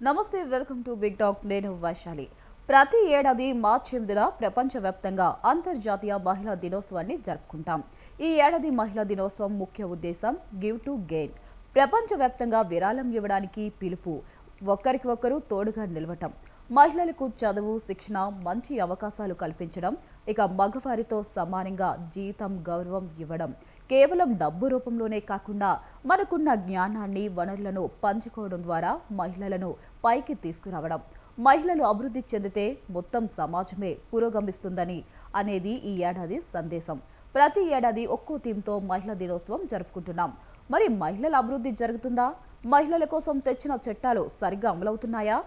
నమస్తే, welcome to big talk. నేను వైశాలి. ప్రతి ఏడాది మార్చి 8న ప్రపంచవ్యాప్తంగా అంతర్జాతీయ మహిళా దినోత్సవాన్ని జరుపుకుంటాం. ఈ ఏడాది మహిళా దినోత్సవం ముఖ్య ఉద్దేశం గివ్ టు గెయిన్. ప్రపంచవ్యాప్తంగా విరాళం ఇవ్వడానికి పిలుపు, ఒక్కరికి ఒక్కరు తోడుగా నిలవటం, మహిళలకు చదువు, శిక్షణ, మంచి అవకాశాలు కల్పించడం, ఇక మగవారితో సమానంగా జీతం, గౌరవం ఇవ్వడం, కేవలం డబ్బు రూపంలోనే కాకుండా మనకున్న జ్ఞానాన్ని, వనరులను పంచుకోవడం ద్వారా మహిళలను పైకి తీసుకురావడం. మహిళలు అభివృద్ధి చెందితే మొత్తం సమాజమే పురోగమిస్తుందని అనేది ఈ ఏడాది సందేశం. ప్రతి ఏడాది ఒక్కో థీమ్తో మహిళా దినోత్సవం జరుపుకుంటున్నాం. మరి మహిళల అభివృద్ధి జరుగుతుందా? మహిళల కోసం తెచ్చిన చట్టాలు సరిగ్గా అమలవుతున్నాయా?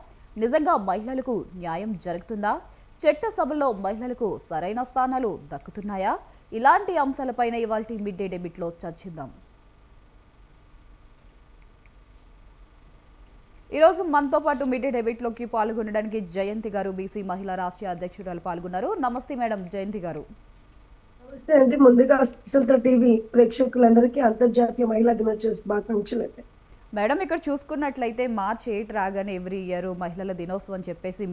నిజంగా మహిళలకు న్యాయం జరుగుతుందా? చట్టసభల్లో మహిళలకు సరైన స్థానాలు దక్కుతున్నాయా? ఇలాంటి అంశాలపైన ఇవాల్టి మిడ్ డే డెబిట్లో చర్చిద్దాం. ఈరోజు మనతో పాటు మిడ్ డే డెబిట్లోకి పాల్గొనడానికి జయంతి గారు, బీసీ మహిళా రాష్ట్రీయ అధ్యక్షురాలు పాల్గొన్నారు. నమస్తే మేడం జయంతి గారు. నమస్తే అండి. ముందుగా స్వతంత్ర టీవీ ప్రేక్షకులందరికీ అంతర్జాతీయ మహిళా దినోత్సవ శుభాకాంక్షలు. మేడం, ఇక్కడ చూసుకున్నట్లయితే మార్చి 8 రాగానే ఎవ్రీ ఇయర్ మహిళల దినోత్సవం అని చెప్పేసి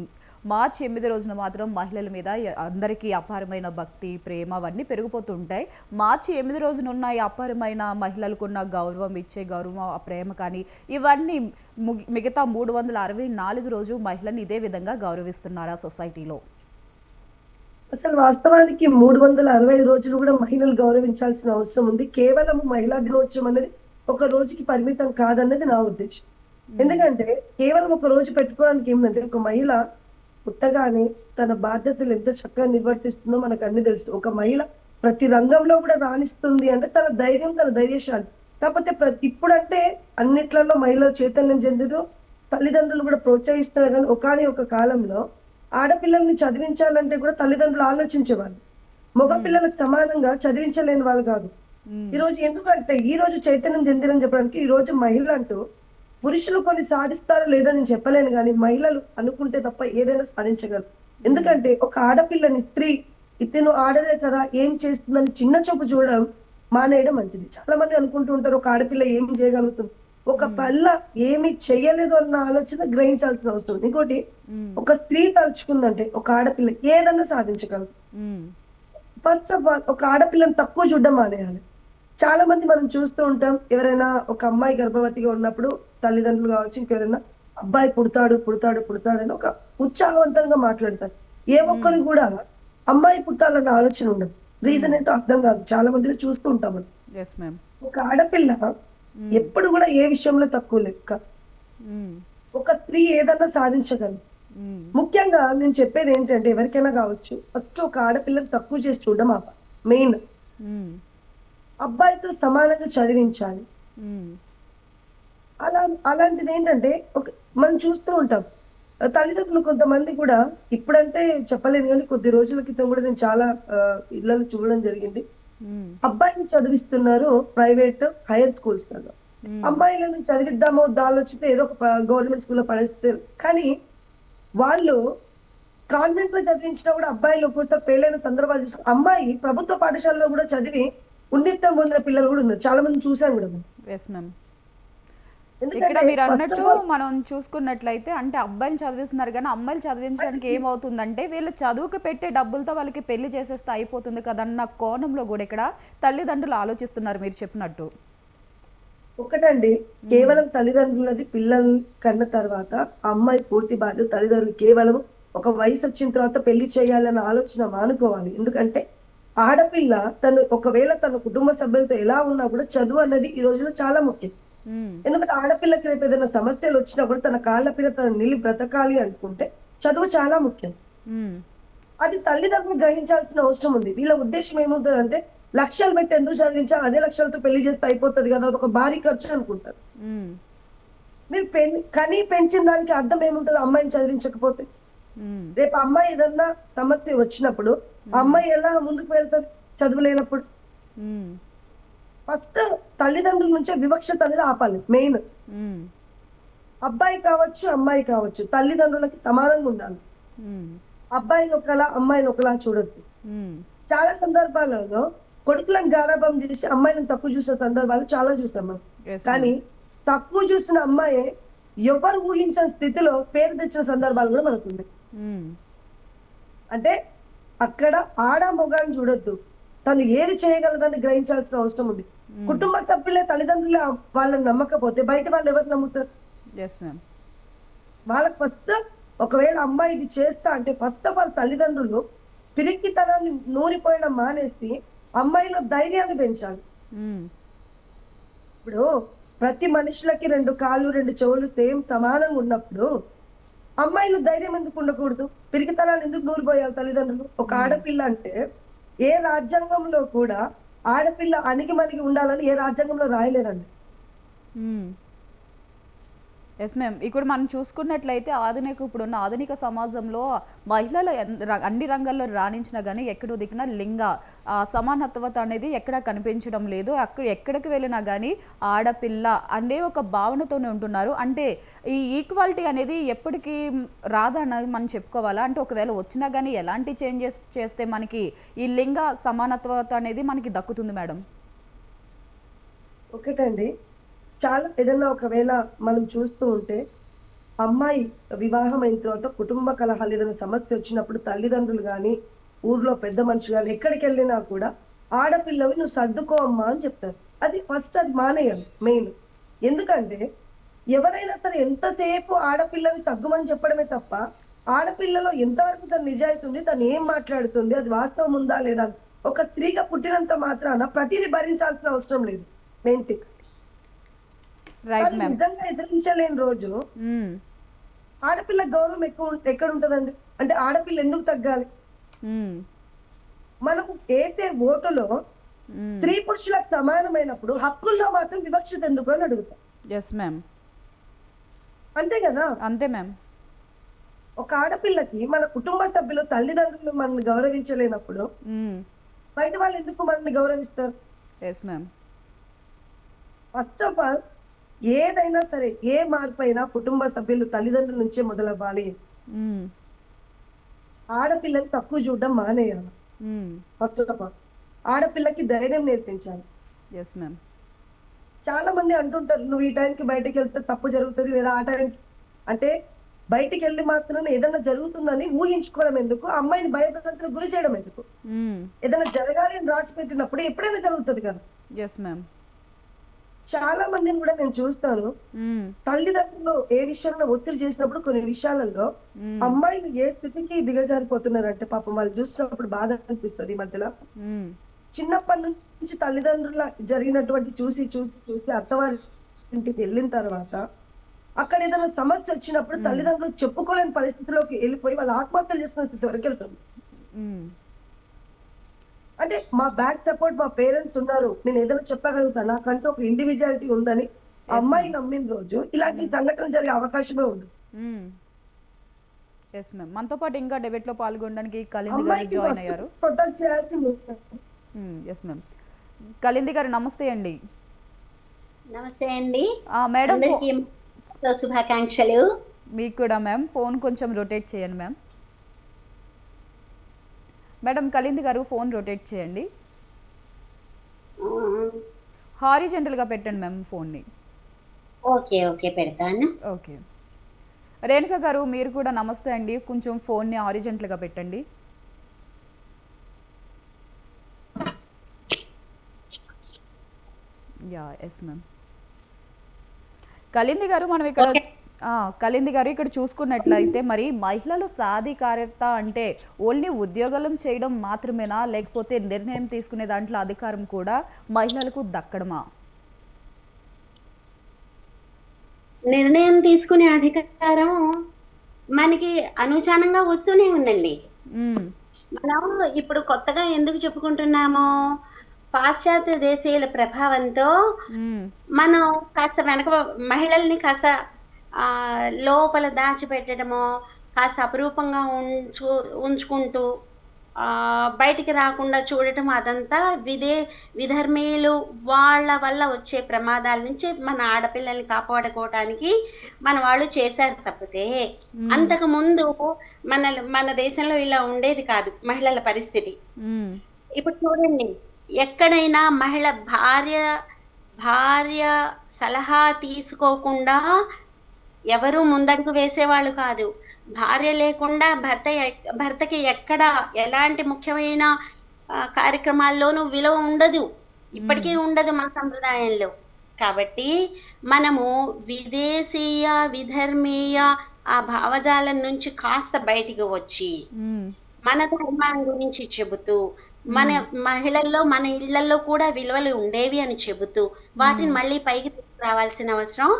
మార్చి 8 రోజున మాత్రం మహిళల మీద అందరికీ అపారమైన భక్తి, ప్రేమ అవన్నీ పెరిగిపోతుంటాయి. మార్చి 8 రోజున ఉన్న ఈ అపారమైన మహిళలకున్న గౌరవం, ఇచ్చే గౌరవం, ఆ ప్రేమ కానీ ఇవన్నీ మిగతా 364 రోజు మహిళని ఇదే విధంగా గౌరవిస్తున్నారా సొసైటీలో? అసలు వాస్తవానికి 365 రోజులు కూడా మహిళలు గౌరవించాల్సిన అవసరం ఉంది. కేవలం మహిళా దినోత్సవం అనేది ఒక రోజుకి పరిమితం కాదన్నది నా ఉద్దేశం. ఎందుకంటే కేవలం ఒక రోజు పెట్టుకోవడానికి ఏమిటంటే, ఒక మహిళ పుట్టగానే తన బాధ్యతలు ఎంత చక్కగా నిర్వర్తిస్తుందో మనకు అన్ని తెలుసు. ఒక మహిళ ప్రతి రంగంలో కూడా రాణిస్తుంది అంటే తన ధైర్యం, తన ధైర్యశాలి. కాకపోతే ఇప్పుడంటే అన్నిట్లలో మహిళలు చైతన్యం చెందుతూ తల్లిదండ్రులు కూడా ప్రోత్సహిస్తున్నారు. కానీ ఒక కాలంలో ఆడపిల్లల్ని చదివించాలంటే కూడా తల్లిదండ్రులు ఆలోచించేవాళ్ళు. మగ పిల్లలకు సమానంగా చదివించలేని వాళ్ళు కాదు. ఈ రోజు ఎందుకంటే ఈ రోజు చైతన్యం చెందిరని చెప్పడానికి, ఈ రోజు మహిళ అంటూ పురుషులు కొన్ని సాధిస్తారో లేదో నేను చెప్పలేను, కానీ మహిళలు అనుకుంటే తప్ప ఏదైనా సాధించగలరు. ఎందుకంటే ఒక ఆడపిల్లని స్త్రీ ఇతను ఆడదే కదా, ఏం చేస్తుందని చిన్న చూపు చూడడం మానేయడం మంచిది. చాలా మంది అనుకుంటూ ఉంటారు ఒక ఆడపిల్ల ఏం చేయగలుగుతుంది, ఒక పిల్ల ఏమి చెయ్యలేదు అన్న ఆలోచన గ్రహించాల్సిన అవసరం. ఇంకోటి, ఒక స్త్రీ తలుచుకుందంటే ఒక ఆడపిల్ల ఏదన్నా సాధించగలదు. ఫస్ట్ ఆఫ్ ఆల్ ఒక ఆడపిల్లని తక్కువ చూడడం మానేయాలి. చాలా మంది మనం చూస్తూ ఉంటాం, ఎవరైనా ఒక అమ్మాయి గర్భవతిగా ఉన్నప్పుడు తల్లిదండ్రులు కావచ్చు, ఇంకెవరైనా అబ్బాయి పుడతాడు పుడతాడు పుడతాడు అని ఒక ఉత్సాహవంతంగా మాట్లాడతారు. ఏ ఒక్కరికి కూడా అమ్మాయి పుట్టాలన్న ఆలోచన ఉండదు. రీజన్ ఏంటో అర్థం కాదు. చాలా మందిని చూస్తూ ఉంటాం. ఒక ఆడపిల్ల ఎప్పుడు కూడా ఏ విషయంలో తక్కువ లెక్క. ఒక స్త్రీ ఏదన్నా సాధించగలదు. ముఖ్యంగా నేను చెప్పేది ఏంటంటే, ఎవరికైనా కావచ్చు, ఫస్ట్ ఒక ఆడపిల్లని తక్కువ చేసి చూడడం మెయిన్. అబ్బాయితో సమానంగా చదివించాలి. అలాంటిది ఏంటంటే మనం చూస్తూ ఉంటాం తల్లిదండ్రులు కొంతమంది కూడా, ఇప్పుడంటే చెప్పలేను కానీ కొద్ది రోజుల క్రితం కూడా నేను చాలా ఇళ్లను చూడడం జరిగింది. అబ్బాయిని చదివిస్తున్నారు ప్రైవేట్ హైయర్ స్కూల్స్ లో, అమ్మాయిలను చదివిద్దామో ఆలోచిస్తే ఏదో ఒక గవర్నమెంట్ స్కూల్లో పడేస్తే, కానీ వాళ్ళు కాన్వెంట్ లో చదివించినా కూడా అబ్బాయిలు ఒక్కోసారి పెళ్ళైన సందర్భాలు చూసి అమ్మాయి ప్రభుత్వ పాఠశాలలో కూడా చదివి ఉన్నతం పొందిన పిల్లలు కూడా ఉన్నారు. చాలా మంది చూసాం కూడా. ఇక్కడ మీరు అన్నట్టు మనం చూసుకున్నట్లయితే, అంటే అబ్బాయిలు చదివిస్తున్నారు కానీ అమ్మాయిలు చదివించడానికి ఏమవుతుందంటే, వీళ్ళు చదువుకు పెట్టే డబ్బులతో వాళ్ళకి పెళ్లి చేసేస్తే అయిపోతుంది కదన్న కోణంలో కూడా ఇక్కడ తల్లిదండ్రులు ఆలోచిస్తున్నారు మీరు చెప్పినట్టు. ఒకటండి, కేవలం తల్లిదండ్రులది పిల్లలు కన్న తర్వాత అమ్మాయి పూర్తి బాధ్యత తల్లిదండ్రులు. కేవలం ఒక వయసు వచ్చిన తర్వాత పెళ్లి చేయాలన్న ఆలోచన మానుకోవాలి. ఎందుకంటే ఆడపిల్ల ఒకవేళ తన కుటుంబ సభ్యులతో ఎలా ఉన్నా కూడా చదువు అన్నది ఈ రోజులో చాలా ముఖ్యం. ఎందుకంటే ఆడపిల్లకి రేపు ఏదైనా సమస్యలు వచ్చినా కూడా తన కాళ్ళ పైన తన నిలి బ్రతకాలి అనుకుంటే చదువు చాలా ముఖ్యం. అది తల్లిదండ్రులు గ్రహించాల్సిన అవసరం ఉంది. వీళ్ళ ఉద్దేశం ఏముంటుంది అంటే, లక్షలు పెట్టి ఎందుకు చదివించాలి, అదే లక్షలతో పెళ్లి చేస్తే అయిపోతుంది కదా, అదొక భారీ ఖర్చు అనుకుంటారు. మీరు పెంచిన దానికి అర్థం ఏముంటుంది అమ్మాయిని చదివించకపోతే? రేపు అమ్మాయి ఏదన్నా సమస్య వచ్చినప్పుడు అమ్మాయి ఎలా ముందుకు వెళ్తుంది చదువు లేనప్పుడు? ఫస్ట్ తల్లిదండ్రుల నుంచే వివక్షత అనేది ఆపాలి. మెయిన్ అబ్బాయి కావచ్చు అమ్మాయి కావచ్చు తల్లిదండ్రులకి సమానంగా ఉండాలి. అబ్బాయిని ఒకలా అమ్మాయిని ఒకలా చూడొద్దు. చాలా సందర్భాలలో కొడుకులను గారాబం చేసి అమ్మాయిలను తక్కువ చూసే సందర్భాలు చాలా చూసాం మనం. కానీ తక్కువ చూసిన అమ్మాయి ఎవరు ఊహించని స్థితిలో పేరు తెచ్చిన సందర్భాలు కూడా మనకు ఉన్నాయి. ఉమ్, అంటే అక్కడ ఆడ మొగాన్ని చూడొద్దు, తను ఏది చేయగలదని గ్రహించాల్సిన అవసరం ఉంది. కుటుంబ సభ్యులే తల్లిదండ్రులే వాళ్ళని నమ్మకపోతే బయట వాళ్ళు ఎవరు నమ్ముతారు? Yes ma'am. వాళ్ళకి ఫస్ట్ ఒకవేళ అమ్మాయి ఇది చేస్తా అంటే ఫస్ట్ ఆఫ్ ఆల్ తల్లిదండ్రులు పిరికితనాన్ని నూరిపోయడం మానేసి అమ్మాయిలో ధైర్యాన్ని పెంచాలి. ఉమ్, ఇప్పుడు ప్రతి మనుషులకి 2 కాళ్ళు 2 చెవులు సేమ్ సమానంగా ఉన్నప్పుడు అమ్మాయిలు ధైర్యం ఎందుకు ఉండకూడదు? పిరికితనాన్ని ఎందుకు నూరిపోయాలి తల్లిదండ్రులు? ఒక ఆడపిల్ల అంటే ఏ రాజ్యాంగంలో కూడా ఆడపిల్ల అణిగిమణిగి ఉండాలని ఏ రాజ్యాంగంలో రాయలేదండి. ఉమ్. Yes ma'am. ఇక్కడ మనం చూసుకున్నట్లయితే ఇప్పుడున్న ఆధునిక సమాజంలో మహిళలు అన్ని రంగాల్లో రాణించినా కానీ ఎక్కడో దిక్కున లింగ సమానత్వత అనేది ఎక్కడా కనిపించడం లేదు. ఎక్కడికి వెళ్ళినా కానీ ఆడపిల్ల అనే ఒక భావనతోనే ఉంటున్నారు. అంటే ఈ ఈక్వాలిటీ అనేది ఎప్పటికీ రాదని మనం చెప్పుకోవాలా? అంటే ఒకవేళ వచ్చినా కానీ ఎలాంటి చేంజెస్ చేస్తే మనకి ఈ లింగ సమానత్వత అనేది మనకి దక్కుతుంది మేడం? ఒకటండి, చాలా ఏదన్నా ఒకవేళ మనం చూస్తూ ఉంటే అమ్మాయి వివాహం అయిన తర్వాత కుటుంబ కలహాలు ఏదైనా సమస్య వచ్చినప్పుడు తల్లిదండ్రులు గాని ఊర్లో పెద్ద మనుషులు గాని ఎక్కడికి వెళ్ళినా కూడా ఆడపిల్లవి నువ్వు సర్దుకో అమ్మా అని చెప్తారు. అది ఫస్ట్ అది మానేయాలి మెయిన్. ఎందుకంటే ఎవరైనా సరే ఎంతసేపు ఆడపిల్లని తగ్గుమని చెప్పడమే తప్ప ఆడపిల్లలో ఎంతవరకు తన నిజాయితీ ఉంది, తను ఏం మాట్లాడుతుంది, అది వాస్తవం ఉందా లేదా అని. ఒక స్త్రీగా పుట్టినంత మాత్రాన ప్రతిదీ భరించాల్సిన అవసరం లేదు. Main thing. Right ma'am. నిజంగా ఎదిరించలేని రోజు ఆడపిల్ల గౌరవం ఎక్కడ ఉంటదండి? అంటే ఆడపిల్ల ఎందుకు తగ్గాలి? మనకు వేసే ఓటులో స్త్రీ పురుషులకు సమానమైనప్పుడు హక్కుల్లో మాత్రం వివక్షత ఎందుకు అని అడుగుతాం. Yes ma'am. అంతే కదా? అంతే మ్యామ్. ఒక ఆడపిల్లకి మన కుటుంబ సభ్యులు తల్లిదండ్రులు మనల్ని గౌరవించలేనప్పుడు బయట వాళ్ళు ఎందుకు మనల్ని గౌరవిస్తారు? Yes ma'am. First of all ఏదైనా సరే ఏ మార్పు అయినా కుటుంబ సభ్యులు తల్లిదండ్రుల నుంచే మొదలవ్వాలి. ఆడపిల్లని తక్కువ చూడడం మానేయాలి. ఫస్ట్ ఆఫ్ ఆల్ ఆడపిల్లకి ధైర్యం నేర్పించాలి. Yes ma'am. చాలా మంది అంటుంటారు నువ్వు ఈ టైంకి బయటకు వెళ్తే తప్పు జరుగుతుంది, లేదా ఆ టైంకి. అంటే బయటికి వెళ్ళి మాత్రం ఏదైనా జరుగుతుందని ఊహించుకోవడం ఎందుకు? అమ్మాయిని భయభ్రాంతులకు గురి చేయడం ఎందుకు? ఏదైనా జరగాలి అని రాసి పెట్టినప్పుడు ఎప్పుడైనా జరుగుతుంది కదా. Yes ma'am. చాలా మందిని కూడా నేను చూస్తాను, తల్లిదండ్రులు ఏ విషయంలో ఒత్తిడి చేసినప్పుడు కొన్ని విషయాలలో అమ్మాయిలు ఏ స్థితికి దిగజారిపోతున్నారంటే పాపం వాళ్ళు చూసినప్పుడు బాధ అనిపిస్తుంది. ఈ మధ్యలో చిన్నప్పటి నుంచి తల్లిదండ్రుల జరిగినటువంటి చూసి చూసి చూసి అత్తవారి ఇంటికి వెళ్ళిన తర్వాత అక్కడ ఏదైనా సమస్య వచ్చినప్పుడు తల్లిదండ్రులు చెప్పుకోలేని పరిస్థితిలోకి వెళ్ళిపోయి వాళ్ళు ఆత్మహత్యలు చేసుకునే స్థితి వరకు వెళ్తుంది. అంటే మా బ్యాక్ సపోర్ట్ మా పేరెంట్స్ ఉన్నారు, నేను ఏదైనా చెప్పగలుగుతాను, నాకంటూ ఒక ఇండివిజువాలిటీ ఉందని అమ్మాయి నమ్మిన రోజు ఇలాంటి సంఘటనలు జరిగే అవకాశమే ఉంది. Yes ma'am. మనతో పాటు ఇంకా డిబేట్ లో పాల్గొనడానికి కలింది గారు జాయిన్ అయ్యారు. ప్రొటెక్ట్ చేయాల్సింది. Yes ma'am. కలింది గారు నమస్తే అండి. నమస్తే అండి మేడం. శుభాకాంక్షలు. మీకు కూడా మ్యామ్. ఫోన్ కొంచెం రొటేట్ చేయండి మ్యామ్. మేడం కలింది గారు ఫోన్ రొటేట్ చేయండి. హారిజెంటల్ గా పెట్టండి మ్యామ్ ఫోన్ని. ఓకే ఓకే పెడతాను. ఓకే. రేణుక గారు మీరు కూడా నమస్తే అండి. కొంచెం ఫోన్ని హారిజెంటల్ గా పెట్టండి. Yeah yes ma'am. కలింది గారు మనం ఇక్కడ కలింది గారు ఇక్కడ చూసుకున్నట్లయితే మరి మహిళలు సాధికారత అంటే ఓన్లీ ఉద్యోగాలు చేయడం మాత్రమేనా, లేకపోతే నిర్ణయం తీసుకునే దాంట్లో అధికారం కూడా మహిళలకు దక్కడమా? నిర్ణయం తీసుకునే అధికారం మనకి అనుచానంగా వస్తూనే ఉందండి. మనం ఇప్పుడు కొత్తగా ఎందుకు చెప్పుకుంటున్నాము? పాశ్చాత్య దేశీయుల ప్రభావంతో మనం కాస్త వెనక మహిళల్ని కాస్త లోపల దాచిపెట్టడము, కాస్త అపురూపంగా ఉంచుకుంటూ బయటికి రాకుండా చూడటం, అదంతా విధర్మీయులు వాళ్ళ వల్ల వచ్చే ప్రమాదాల నుంచి మన ఆడపిల్లల్ని కాపాడుకోవడానికి మన వాళ్ళు చేశారు తప్పితే అంతకు ముందు మన దేశంలో ఇలా ఉండేది కాదు మహిళల పరిస్థితి. ఇప్పుడు చూడండి, ఎక్కడైనా మహిళ భార్య సలహా తీసుకోకుండా ఎవరు ముందడుగు వేసేవాళ్ళు కాదు. భార్య లేకుండా భర్తకి ఎక్కడ ఎలాంటి ముఖ్యమైన కార్యక్రమాల్లోనూ విలువ ఉండదు. ఇప్పటికీ ఉండదు మన సంప్రదాయంలో. కాబట్టి మనము విదేశీయ, విధర్మీయ ఆ భావజాలం నుంచి కాస్త బయటికి వచ్చి మన ధర్మం గురించి చెబుతూ, మన మహిళల్లో మన ఇళ్లలో కూడా విలువలు ఉండేవి అని చెబుతూ వాటిని మళ్ళీ పైకి తీసుకురావాల్సిన అవసరం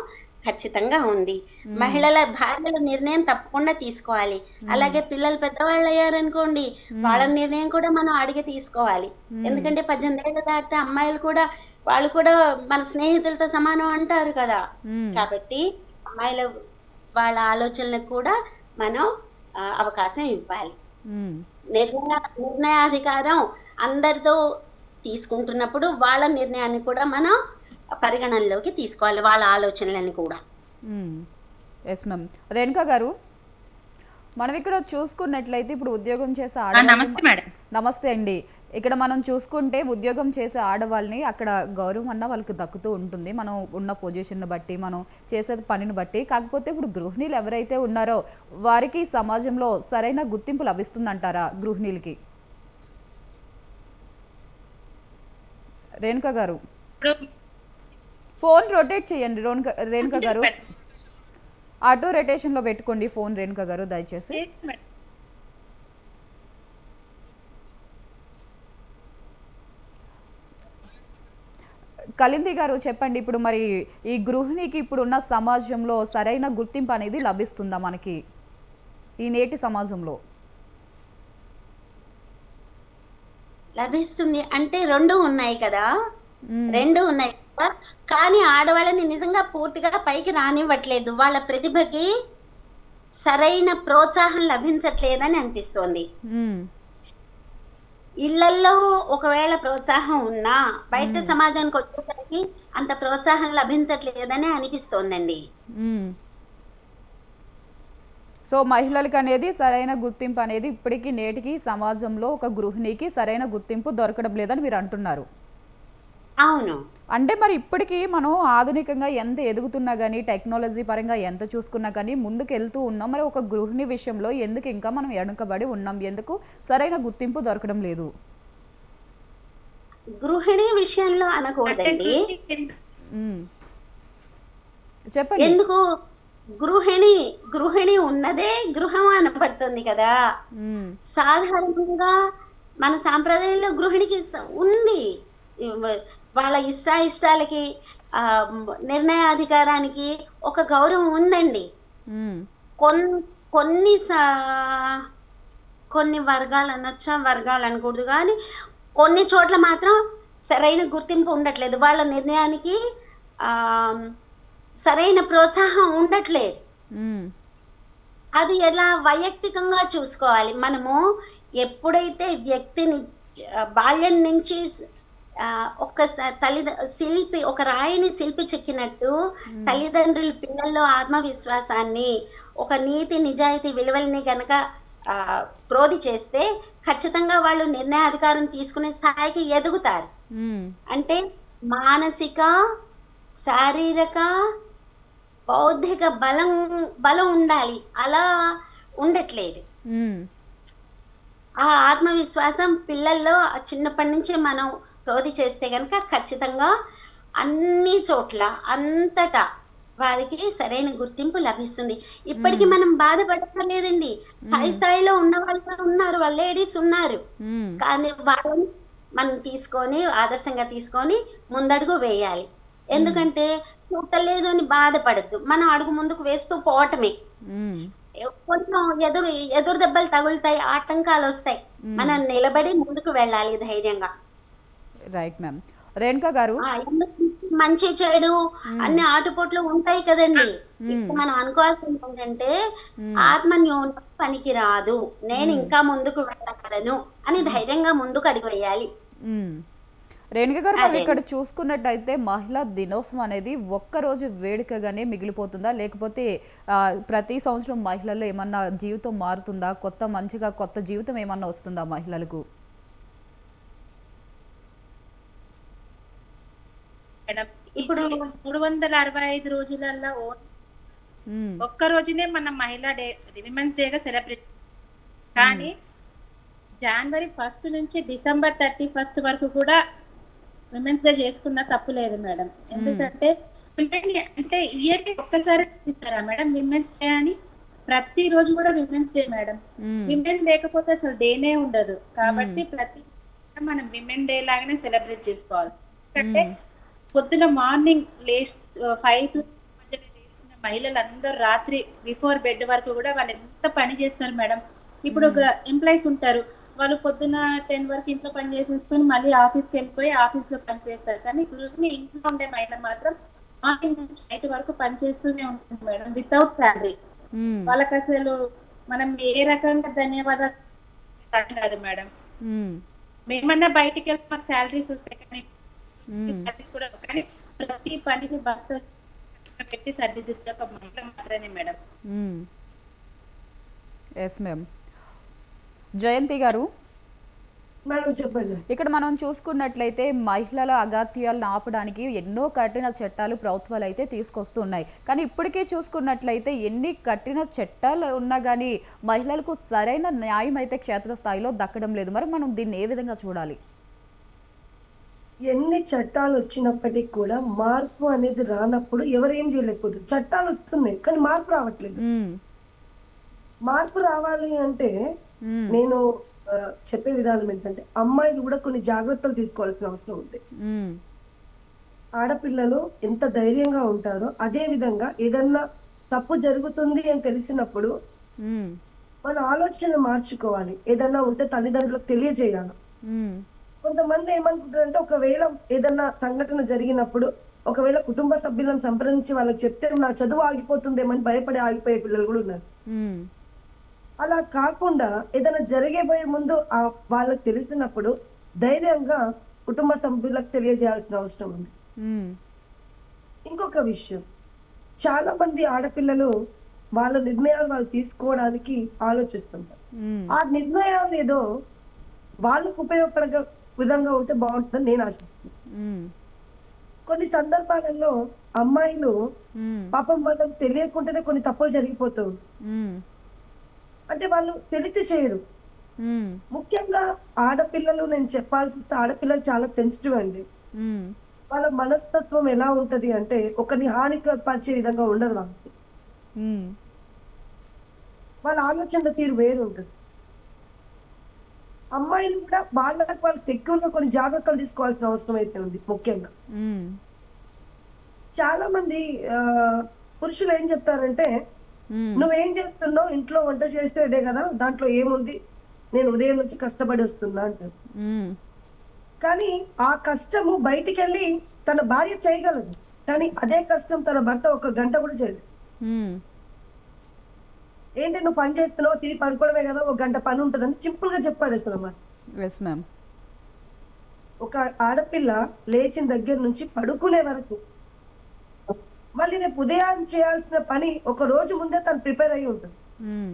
ఖచ్చితంగా ఉంది. భార్యల నిర్ణయం తప్పకుండా తీసుకోవాలి. అలాగే పిల్లలు పెద్దవాళ్ళు అయ్యారనుకోండి, వాళ్ళ నిర్ణయం కూడా మనం అడిగి తీసుకోవాలి. ఎందుకంటే 18 ఏళ్ళు దాటితే అమ్మాయిలు కూడా వాళ్ళు కూడా మన స్నేహితులతో సమానం అంటారు కదా. కాబట్టి అమ్మాయిల వాళ్ళ ఆలోచనలకు కూడా మనం అవకాశం ఇవ్వాలి. నిర్ణయాధికారం అందరితో తీసుకుంటున్నప్పుడు వాళ్ళ నిర్ణయాన్ని కూడా మనం పరిగణనలోకి తీసుకోవాలి, వాళ్ళ ఆలోచనలని కూడా. Yes ma'am. రేణుకా గారు, మనం ఇక్కడ చూసుకున్నట్లయితే ఇప్పుడు ఉద్యోగం చేసే నమస్తే మేడం. నమస్తే అండి. ఇక్కడ మనం చూసుకుంటే ఉద్యోగం చేసే ఆడవాళ్ళని అక్కడ గౌరవం అన్న వాళ్ళకి దక్కుతూ ఉంటుంది, మనం ఉన్న పొజిషన్ బట్టి, మనం చేసే పనిని బట్టి. కాకపోతే ఇప్పుడు గృహిణీలు ఎవరైతే ఉన్నారో వారికి సమాజంలో సరైన గుర్తింపు లభిస్తుందంటారా గృహిణీలకి? రేణుకా గారు, ఫోన్ రొటేట్ చేయండి. రేణుకా గారు, ఆటో రొటేషన్ లో పెట్టుకోండి ఫోన్. రేణుకా గారు దయచేసి. కలింది గారు చెప్పండి, ఇప్పుడు మరి ఈ గృహిణికి ఇప్పుడున్న సమాజంలో సరైన గుర్తింపు అనేది లభిస్తుందా మనకి ఈ నేటి సమాజంలో? లభిస్తుంది అంటే రెండు ఉన్నాయి కదా. కానీ ఆడవాళ్ళని నిజంగా పూర్తిగా పైకి రానివ్వట్లేదు. వాళ్ళ ప్రతిభకి సరైన ప్రోత్సాహం లభించట్లేదని అనిపిస్తోంది. ఇళ్లల్లో ఒకవేళ ప్రోత్సాహం ఉన్నా బయట సమాజానికి వచ్చేసరికి అంత ప్రోత్సాహం లభించట్లేదని అనిపిస్తోందండి. సో మహిళలకు అనేది సరైన గుర్తింపు అనేది ఇప్పటికీ నేటికి సమాజంలో ఒక గృహిణికి సరైన గుర్తింపు దొరకడం లేదని మీరు అంటున్నారు. అవును. అంటే మరి ఇప్పటికీ మనం ఆధునికంగా ఎంత ఎదుగుతున్నా కానీ, టెక్నాలజీ పరంగా ఎంత చూసుకున్నా కానీ ముందుకు వెళ్తూ ఉన్నాం. మరి ఒక గృహిణి విషయంలో ఎందుకు ఇంకా మనం వెనుకబడి ఉన్నాం? ఎందుకు సరైన గుర్తింపు దొరకడం లేదు? గృహిణి విషయంలో అనకూడదండి, చెప్పండి. ఎందుకు గృహిణి ఉన్నదే గృహం అనపడుతుంది కదా. సాధారణంగా మన సాంప్రదాయంలో గృహిణికి ఉంది, వాళ్ళ ఇష్టాలకి నిర్ణయాధికారానికి ఒక గౌరవం ఉందండి. కొన్ని వర్గాలు అనొచ్చా, వర్గాలు అనకూడదు కానీ కొన్ని చోట్ల మాత్రం సరైన గుర్తింపు ఉండట్లేదు. వాళ్ళ నిర్ణయానికి సరైన ప్రోత్సాహం ఉండట్లేదు. అది ఎలా వైయక్తికంగా చూసుకోవాలి. మనము ఎప్పుడైతే వ్యక్తిని బాల్యం నుంచి ఒక రాయిని శిల్పి చెక్కినట్టు తల్లిదండ్రులు పిల్లల్లో ఆత్మవిశ్వాసాన్ని, ఒక నీతి నిజాయితీ విలువల్ని గనక ప్రోధి చేస్తే ఖచ్చితంగా వాళ్ళు నిర్ణయాధికారం తీసుకునే స్థాయికి ఎదుగుతారు. అంటే మానసిక, శారీరక, బౌద్ధిక బలం ఉండాలి. అలా ఉండట్లేదు. ఆ ఆత్మవిశ్వాసం పిల్లల్లో చిన్నప్పటి నుంచి మనం ప్రోధి చేస్తే కనుక ఖచ్చితంగా అన్ని చోట్ల అంతటా వారికి సరైన గుర్తింపు లభిస్తుంది. ఇప్పటికీ మనం బాధపడలేదండి. స్థాయిలో ఉన్న వాళ్ళు ఉన్నారు, వాళ్ళ లేడీస్ ఉన్నారు. కానీ వాళ్ళని మనం తీసుకొని ఆదర్శంగా తీసుకొని ముందడుగు వేయాలి. ఎందుకంటే చూడలేదు అని బాధపడద్దు, మనం అడుగు ముందుకు వేస్తూ పోవటమే. కొంచెం ఎదురు దెబ్బలు తగులుతాయి, ఆటంకాలు వస్తాయి, మనం నిలబడి ముందుకు వెళ్ళాలి ధైర్యంగా. Right ma'am. రేణుకా గారు, మంచి చెడు అన్ని ఆటుపోట్లు ఉంటాయి కదండి. ఇప్పుడు మనం అనుకోవాల్సింది ఏంటంటే ఆత్మన్యూనం పనికి రాదు, నేను ఇంకా ముందుకు వెళ్ళగలను అని ధైర్యంగా ముందుకు అడుగు వేయాలి. రేణుక గారు, మనం ఇక్కడ చూసుకున్నట్టయితే మహిళా దినోత్సవం అనేది ఒక్కరోజు వేడుకగానే మిగిలిపోతుందా, లేకపోతే ప్రతి సంవత్సరం మహిళల్లో ఏమన్నా జీవితం మారుతుందా, కొత్త జీవితం ఏమన్నా వస్తుందా మహిళలకు? ఇప్పుడు 365 రోజులలో ఉమ్, ఒక్క రోజునే మనం మహిళా డే విమెన్స్ డేగా సెలబ్రేట్. కానీ జనవరి 1 నుంచి డిసెంబర్ 31 వరకు కూడా విమెన్స్ డే చేసుకున్న తప్పు లేదు మేడం. ఎందుకంటే women ని అంటే ఇయర్లీ ఒక్కసారి ఇస్తారా మేడం విమెన్స్ డే అని? ప్రతి రోజు కూడా విమెన్స్ డే మేడం. ఉమ్, విమెన్ లేకపోతే అసలు డేనే ఉండదు. కాబట్టి ప్రతి మనం విమెన్ డే లాగానే సెలబ్రేట్ చేసుకోవాలి. ఎందుకంటే పొద్దున మార్నింగ్ 5 to మధ్యన లేచిన మహిళలందరూ రాత్రి బిఫోర్ బెడ్ వరకు కూడా వాళ్ళు ఎంత పని చేస్తారు మేడం. ఇప్పుడు ఒక ఎంప్లాయీస్ ఉంటారు, వాళ్ళు పొద్దున 10 వరకు ఇంట్లో పని చేసేసుకొని మళ్ళీ ఆఫీస్కి వెళ్ళిపోయి ఆఫీస్లో పని చేస్తారు. కానీ గృహిణి ఇంట్లో ఉండే మహిళ మాత్రం మార్నింగ్ నుంచి నైట్ వరకు పని చేస్తూనే ఉంటుంది మేడం, వితౌట్ శాలరీ. ఉమ్, వాళ్ళకి అసలు మనం ఏ రకంగా ధన్యవాదాలు కాదు మేడం. ఉమ్, మేమన్నా బయటికి వెళ్తే మాకు శాలరీస్ వస్తాయి, కానీ ఉమ్. శాలరీస్ కూడా కానీ ప్రతి పనిని భర్త పెట్టి సర్దిద్దుతే ఒక మహిళ మాత్రమే మేడం. Yes ma'am. జయంతి గారు, మేడం చెప్పండి. ఇక్కడ మనం చూసుకున్నట్లయితే మహిళల అగాత్యాలను ఆపడానికి ఎన్నో కఠిన చట్టాలు ప్రభుత్వాలు అయితే తీసుకొస్తున్నాయి. కానీ ఇప్పటికే చూసుకున్నట్లయితే ఎన్ని కఠిన చట్టాలు ఉన్నా కానీ మహిళలకు సరైన న్యాయం అయితే క్షేత్రస్థాయిలో దక్కడం లేదు. మరి మనం దీన్ని ఏ విధంగా చూడాలి? ఎన్ని చట్టాలు వచ్చినప్పటికీ కూడా మార్పు అనేది రానప్పుడు ఎవరేం చేయలేకపోతుంది. చట్టాలు వస్తున్నాయి కానీ మార్పు రావట్లేదు. ఉమ్, మార్పు రావాలి అంటే ఉమ్, నేను చెప్పే విధానం ఏంటంటే అమ్మాయిలు కూడా కొన్ని జాగ్రత్తలు తీసుకోవాల్సిన అవసరం ఉంది. ఉమ్, ఆడపిల్లలు ఎంత ధైర్యంగా ఉంటారో అదే విధంగా ఏదన్నా తప్పు జరుగుతుంది అని తెలిసినప్పుడు ఉమ్, మన ఆలోచన మార్చుకోవాలి. ఏదన్నా ఉంటే తల్లిదండ్రులకు తెలియజేయాలి. ఉమ్, కొంతమంది ఏమనుకుంటారంటే ఒకవేళ ఏదన్నా సంఘటన జరిగినప్పుడు ఒకవేళ కుటుంబ సభ్యులను సంప్రదించి వాళ్ళకి చెప్తే నా చదువు ఆగిపోతుందేమని భయపడి ఆగిపోయే పిల్లలు కూడా ఉన్నారు. ఉమ్, అలా కాకుండా ఏదైనా జరిగేపోయే ముందు వాళ్ళకి తెలిసినప్పుడు ధైర్యంగా కుటుంబ సభ్యులకు తెలియజేయాల్సిన అవసరం ఉంది. ఉమ్, ఇంకొక విషయం, చాలా మంది ఆడపిల్లలు వాళ్ళ నిర్ణయాలు వాళ్ళు తీసుకోవడానికి ఆలోచిస్తుంటారు. ఉమ్, ఆ నిర్ణయాలు ఏదో వాళ్ళకు ఉపయోగపడే విధంగా ఉంటే బాగుంటుందని నేను ఆశిస్తున్నాను. ఉమ్, కొన్ని సందర్భాలలో అమ్మాయిలు ఉమ్, పాపం వాళ్ళకి తెలియకుండానే కొన్ని తప్పులు జరిగిపోతూ ఉంటాయి. ఉమ్, అంటే వాళ్ళు తెలిసి చేయరు. ఉమ్, ముఖ్యంగా ఆడపిల్లలు, నేను చెప్పాల్సి వస్తే ఆడపిల్లలు చాలా సెన్సిటివ్ అండి. ఉమ్, వాళ్ళ మనస్తత్వం ఎలా ఉంటది అంటే ఒకరిని హానికరపరిచే విధంగా ఉండదు వాళ్ళకి. ఉమ్, వాళ్ళ ఆలోచన తీరు వేరు ఉంటుంది. అమ్మాయిలు కూడా వాళ్ళకి ఎక్కువగా కొన్ని జాగ్రత్తలు తీసుకోవాల్సిన అవసరం అయితే ఉంది. ముఖ్యంగా ఉమ్, చాలా మంది పురుషులు ఏం చెప్తారంటే ఉమ్, నువ్వేం చేస్తున్నావు, ఇంట్లో వంట చేస్తే ఇదే కదా, దాంట్లో ఏముంది, నేను ఉదయం నుంచి కష్టపడి వస్తున్నా అంటారు. ఉమ్, కానీ ఆ కష్టము బయటికి వెళ్ళి తన భార్య చేయగలదు, కానీ అదే కష్టం తన భర్త ఒక గంట కూడా చేయలేదు. ఉమ్, ఏంటి నువ్వు పని చేస్తున్నావు, తిరిగి పడుకోవడమే కదా, ఒక గంట పని ఉంటుందని సింపుల్ గా చెప్పాడేస్తాను అన్నమాట. Yes ma'am. ఒక ఆడపిల్ల లేచిన దగ్గర నుంచి పడుకునే వరకు మళ్ళీ రేపు ఉదయం చేయాల్సిన పని ఒక రోజు ముందే తను ప్రిపేర్ అయ్యి ఉంటుంది. ఉమ్,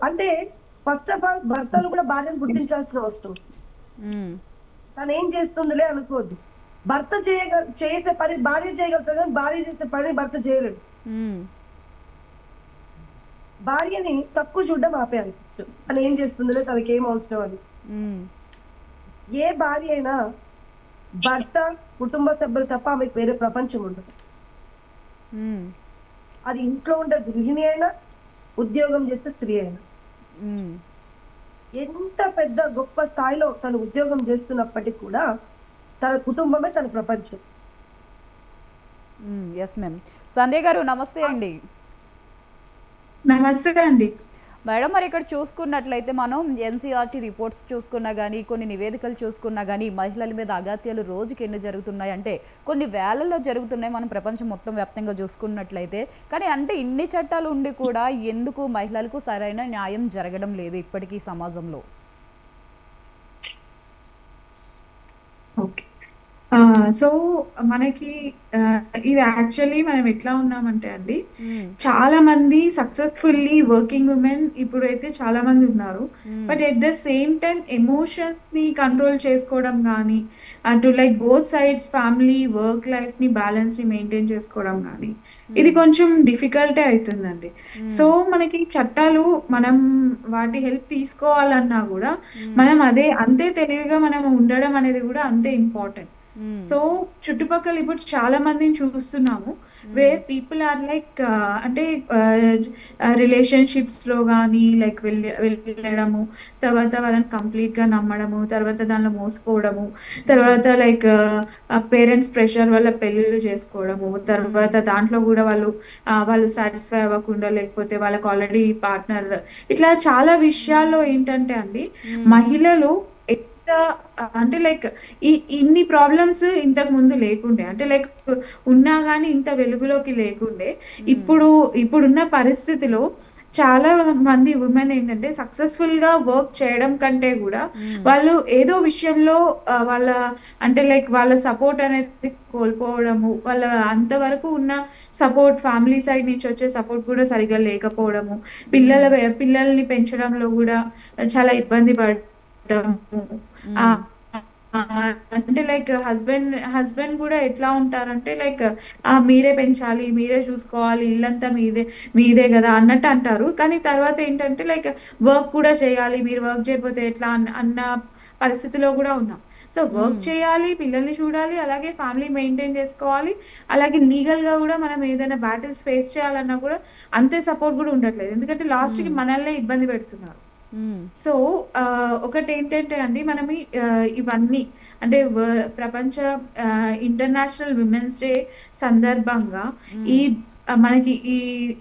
అంటే ఫస్ట్ ఆఫ్ ఆల్ భర్తలు కూడా భార్యను గుర్తించాల్సిన అవసరం. ఉమ్, తను ఏం చేస్తుందిలే అనుకోవద్దు. భర్త చేసే పని భార్య చేయగలుగుతుంది, కానీ భార్య చేసే పని భర్త చేయలేడు. ఉమ్, భార్యని తక్కువ చూడడం ఆపేయాలి. తను ఏం చేస్తుందిలే, తనకి ఏం అవసరం అని. ఉమ్, ఏ భార్య అయినా భర్త, కుటుంబ సభ్యులు తప్ప ఆమెకు వేరే ప్రపంచం ఉండదు. ఉమ్, అది ఇంట్లో ఉండే గృహిణి అయినా, ఉద్యోగం చేసే స్త్రీ అయినా, ఉమ్, ఎంత పెద్ద గొప్ప స్థాయిలో తను ఉద్యోగం చేస్తున్నప్పటికీ కూడా తన కుటుంబమే తన ప్రపంచం. Yes ma'am. సంధ్య గారు నమస్తే అండి. నమస్తే అండి. మేడం, మరి ఇక్కడ చూసుకున్నట్లయితే మనం ఎన్సీఆర్టీ రిపోర్ట్స్ చూసుకున్నా కానీ, కొన్ని నివేదికలు చూసుకున్నా కానీ మహిళల మీద అగాత్యాలు రోజుకి ఎన్ని జరుగుతున్నాయి అంటే కొన్ని వేలల్లో జరుగుతున్నాయి మనం ప్రపంచం మొత్తం వ్యాప్తంగా చూసుకున్నట్లయితే. కానీ అంటే ఇన్ని చట్టాలు ఉండి కూడా ఎందుకు మహిళలకు సరైన న్యాయం జరగడం లేదు ఇప్పటికీ సమాజంలో? ఓకే. సో మనకి ఇది యాక్చువల్లీ మనం ఎట్లా ఉన్నామంటే అండి, మ్మ్. చాలా మంది సక్సెస్ఫుల్లీ వర్కింగ్ ఉమెన్ ఇప్పుడైతే చాలా మంది ఉన్నారు. మ్మ్. But at the same time emotions ని కంట్రోల్ చేసుకోవడం కానీ, అటు like both sides family work life ని బ్యాలెన్స్ ని మెయింటైన్ చేసుకోవడం కానీ ఇది కొంచెం డిఫికల్టే అవుతుందండి. సో మనకి చట్టాలు మనం వాటి హెల్ప్ తీసుకోవాలన్నా కూడా మనం అంతే తెలివిగా మనం ఉండడం అనేది కూడా అంతే ఇంపార్టెంట్. మ్మ్. సో చుట్టుపక్కల ఇప్పుడు చాలా మందిని చూస్తున్నాము వేర్ పీపుల్ ఆర్ లైక్ అంటే రిలేషన్షిప్స్ లో కానీ లైక్ వెళ్ళడము, తర్వాత వాళ్ళని కంప్లీట్ గా నమ్మడము, తర్వాత దానిలో మోసపోవడము, తర్వాత లైక్ పేరెంట్స్ ప్రెషర్ వల్ల పెళ్లిళ్ళు చేసుకోవడము, తర్వాత దాంట్లో కూడా వాళ్ళు సాటిస్ఫై అవ్వకుండా, లేకపోతే వాళ్ళకి ఆల్రెడీ పార్ట్నర్, ఇట్లా చాలా విషయాల్లో ఏంటంటే అండి మహిళలు అంటే లైక్ ఇన్ని ప్రాబ్లమ్స్ ఇంతకు ముందు లేకుండే, అంటే లైక్ ఉన్నా గానీ ఇంత వెలుగులోకి లేకుండే. ఇప్పుడున్న పరిస్థితిలో చాలా మంది ఉమెన్ ఏంటంటే సక్సెస్ఫుల్ గా వర్క్ చేయడం కంటే కూడా వాళ్ళు ఏదో విషయంలో వాళ్ళ అంటే లైక్ వాళ్ళ సపోర్ట్ అనేది కోల్పోవడము, వాళ్ళ అంతవరకు ఉన్న సపోర్ట్ ఫ్యామిలీ సైడ్ నుంచి వచ్చే సపోర్ట్ కూడా సరిగా లేకపోవడము, పిల్లల్ని పెంచడంలో కూడా చాలా ఇబ్బంది పడటము. అంటే లైక్ హస్బెండ్ కూడా ఎట్లా ఉంటారంటే లైక్ మీరే పెంచాలి, మీరే చూసుకోవాలి, ఇల్లంతా మీదే కదా అన్నట్టు అంటారు. కానీ తర్వాత ఏంటంటే లైక్ వర్క్ కూడా చేయాలి, మీరు వర్క్ చేయకపోతే ఎట్లా అన్న పరిస్థితిలో కూడా ఉన్నాం. సో వర్క్ చేయాలి, పిల్లల్ని చూడాలి, అలాగే ఫ్యామిలీ మెయింటైన్ చేసుకోవాలి, అలాగే లీగల్ గా కూడా మనం ఏదైనా బ్యాటిల్స్ ఫేస్ చేయాలన్నా కూడా అంతే సపోర్ట్ కూడా ఉండట్లేదు, ఎందుకంటే లాస్ట్ కి మనల్నే ఇబ్బంది పెడుతున్నారు. సో ఒకటి ఏంటంటే అండి, మనం ఇవన్నీ అంటే ప్రపంచ ఇంటర్నేషనల్ విమెన్స్ డే సందర్భంగా మనకి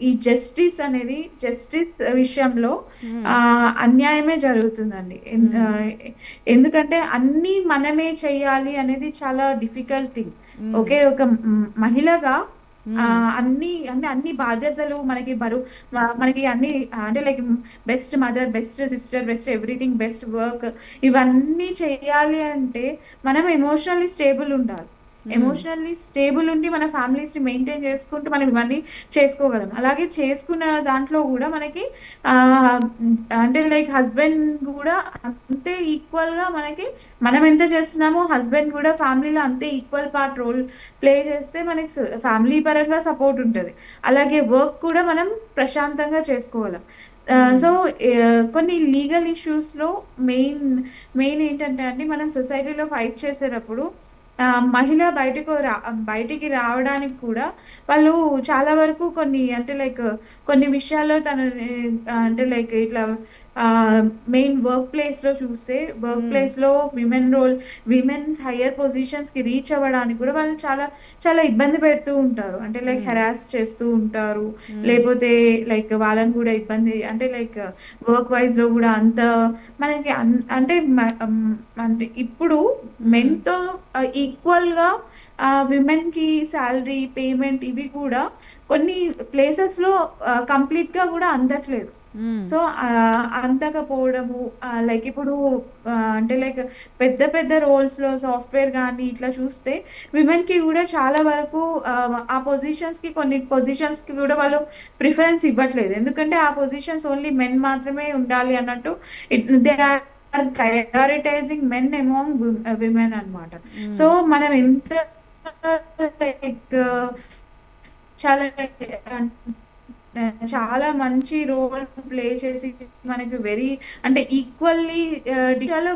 ఈ జస్టిస్ విషయంలో అన్యాయమే జరుగుతుందండి. ఎందుకంటే అన్ని మనమే చెయ్యాలి అనేది చాలా డిఫికల్ట్ థింగ్. ఒకే ఒక మహిళగా అన్ని బాధ్యతలు మనకి అన్ని అంటే like best mother, best sister, best everything, best work, ఇవన్నీ చేయాలి అంటే మనం ఎమోషనల్లీ స్టేబుల్ ఉండాలి. ఎమోషనల్లీ స్టేబుల్ ఉండి మన ఫ్యామిలీస్ ని మెయింటైన్ చేసుకుంటూ మనం ఇవన్నీ చేసుకోగలం. అలాగే చేసుకున్న దాంట్లో కూడా మనకి అంటే లైక్ హస్బెండ్ కూడా అంతే ఈక్వల్ గా మనం ఎంత చేస్తున్నామో హస్బెండ్ కూడా ఫ్యామిలీలో అంతే ఈక్వల్ పార్ట్ రోల్ ప్లే చేస్తే మనకి ఫ్యామిలీ పరంగా సపోర్ట్ ఉంటుంది, అలాగే వర్క్ కూడా మనం ప్రశాంతంగా చేసుకోగలం. సో కొన్ని లీగల్ ఇష్యూస్ లో మెయిన్ ఏంటంటే అండి, మనం సొసైటీలో ఫైట్ చేసేటప్పుడు మహిళ బయటికి రావడానికి కూడా వాళ్ళు చాలా వరకు కొన్ని విషయాల్లో అంటే లైక్ ఇట్లా మెయిన్ వర్క్ ప్లేస్ లో చూస్తే వర్క్ ప్లేస్ లో విమెన్ హయ్యర్ పొజిషన్స్ కి రీచ్ అవ్వడానికి కూడా వాళ్ళు చాలా చాలా ఇబ్బంది పెడుతూ ఉంటారు. అంటే లైక్ హెరాస్ చేస్తూ ఉంటారు, లేకపోతే లైక్ వాళ్ళని కూడా ఇబ్బంది, అంటే లైక్ వర్క్ వైజ్ లో కూడా అంత మనకి అంటే ఇప్పుడు మెన్ తో ఈక్వల్ గా విమెన్ కి శాలరీ పేమెంట్ ఇవి కూడా కొన్ని ప్లేసెస్ లో కంప్లీట్ గా కూడా అందట్లేదు. సో అందకపోవడము, లైక్ ఇప్పుడు అంటే లైక్ పెద్ద పెద్ద రోల్స్ లో సాఫ్ట్వేర్ కానీ ఇట్లా చూస్తే విమెన్ కి కూడా చాలా వరకు ఆ పొజిషన్స్ కి కొన్ని పొజిషన్స్ కి కూడా వాళ్ళు ప్రిఫరెన్స్ ఇవ్వట్లేదు, ఎందుకంటే ఆ పొజిషన్స్ ఓన్లీ మెన్ మాత్రమే ఉండాలి అన్నట్టు they are prioritising men among women అన్నమాట. సో మనం ఎంత లైక్ చాలా మంచి రోల్ ప్లే చేసి మనకి అంటే equally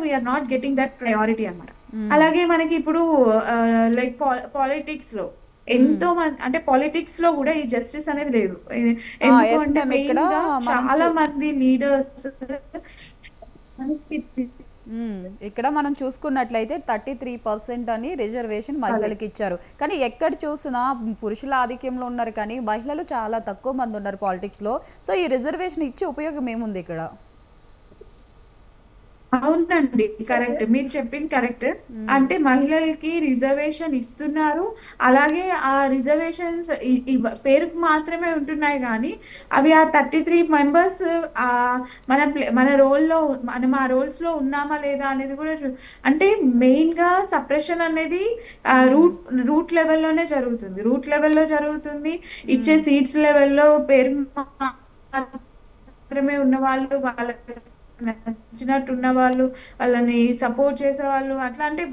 we are not getting that priority అన్నమాట. అలాగే మనకి ఇప్పుడు లైక్ పాలిటిక్స్ లో ఎంతో మంది, అంటే పాలిటిక్స్ లో కూడా ఈ జస్టిస్ అనేది లేదు. ఎందుకంటే మెయిన్ గా చాలా మంది లీడర్స్ ఇక్కడ మనం చూసుకున్నట్లయితే 33% అని రిజర్వేషన్ మహిళలకు ఇచ్చారు, కానీ ఎక్కడ చూసినా పురుషుల ఆధిక్యంలో ఉన్నారు, కానీ మహిళలు చాలా తక్కువ మంది ఉన్నారు పాలిటిక్స్ లో. సో ఈ రిజర్వేషన్ ఇచ్చే ఉపయోగం ఏముంది ఇక్కడ? అవునండి, కరెక్ట్, మీరు చెప్పింది కరెక్ట్. అంటే మహిళలకి రిజర్వేషన్ ఇస్తున్నారు, అలాగే ఆ రిజర్వేషన్స్ పేరుకు మాత్రమే ఉంటున్నాయి కానీ అవి ఆ 33 మెంబర్స్ ఆ మన రోల్లో మనం ఆ రోల్స్ లో ఉన్నామా లేదా అనేది కూడా అంటే మెయిన్ గా సప్రెషన్ అనేది రూట్ రూట్ లెవెల్లోనే జరుగుతుంది, రూట్ లెవెల్లో జరుగుతుంది. ఇచ్చే సీట్స్ లెవెల్లో పేరు మాత్రమే ఉన్న వాళ్ళు, వాళ్ళకి నచ్చినట్టు ఉన్న వాళ్ళు, వాళ్ళని సపోర్ట్ చేసే వాళ్ళు, అట్లా అంటే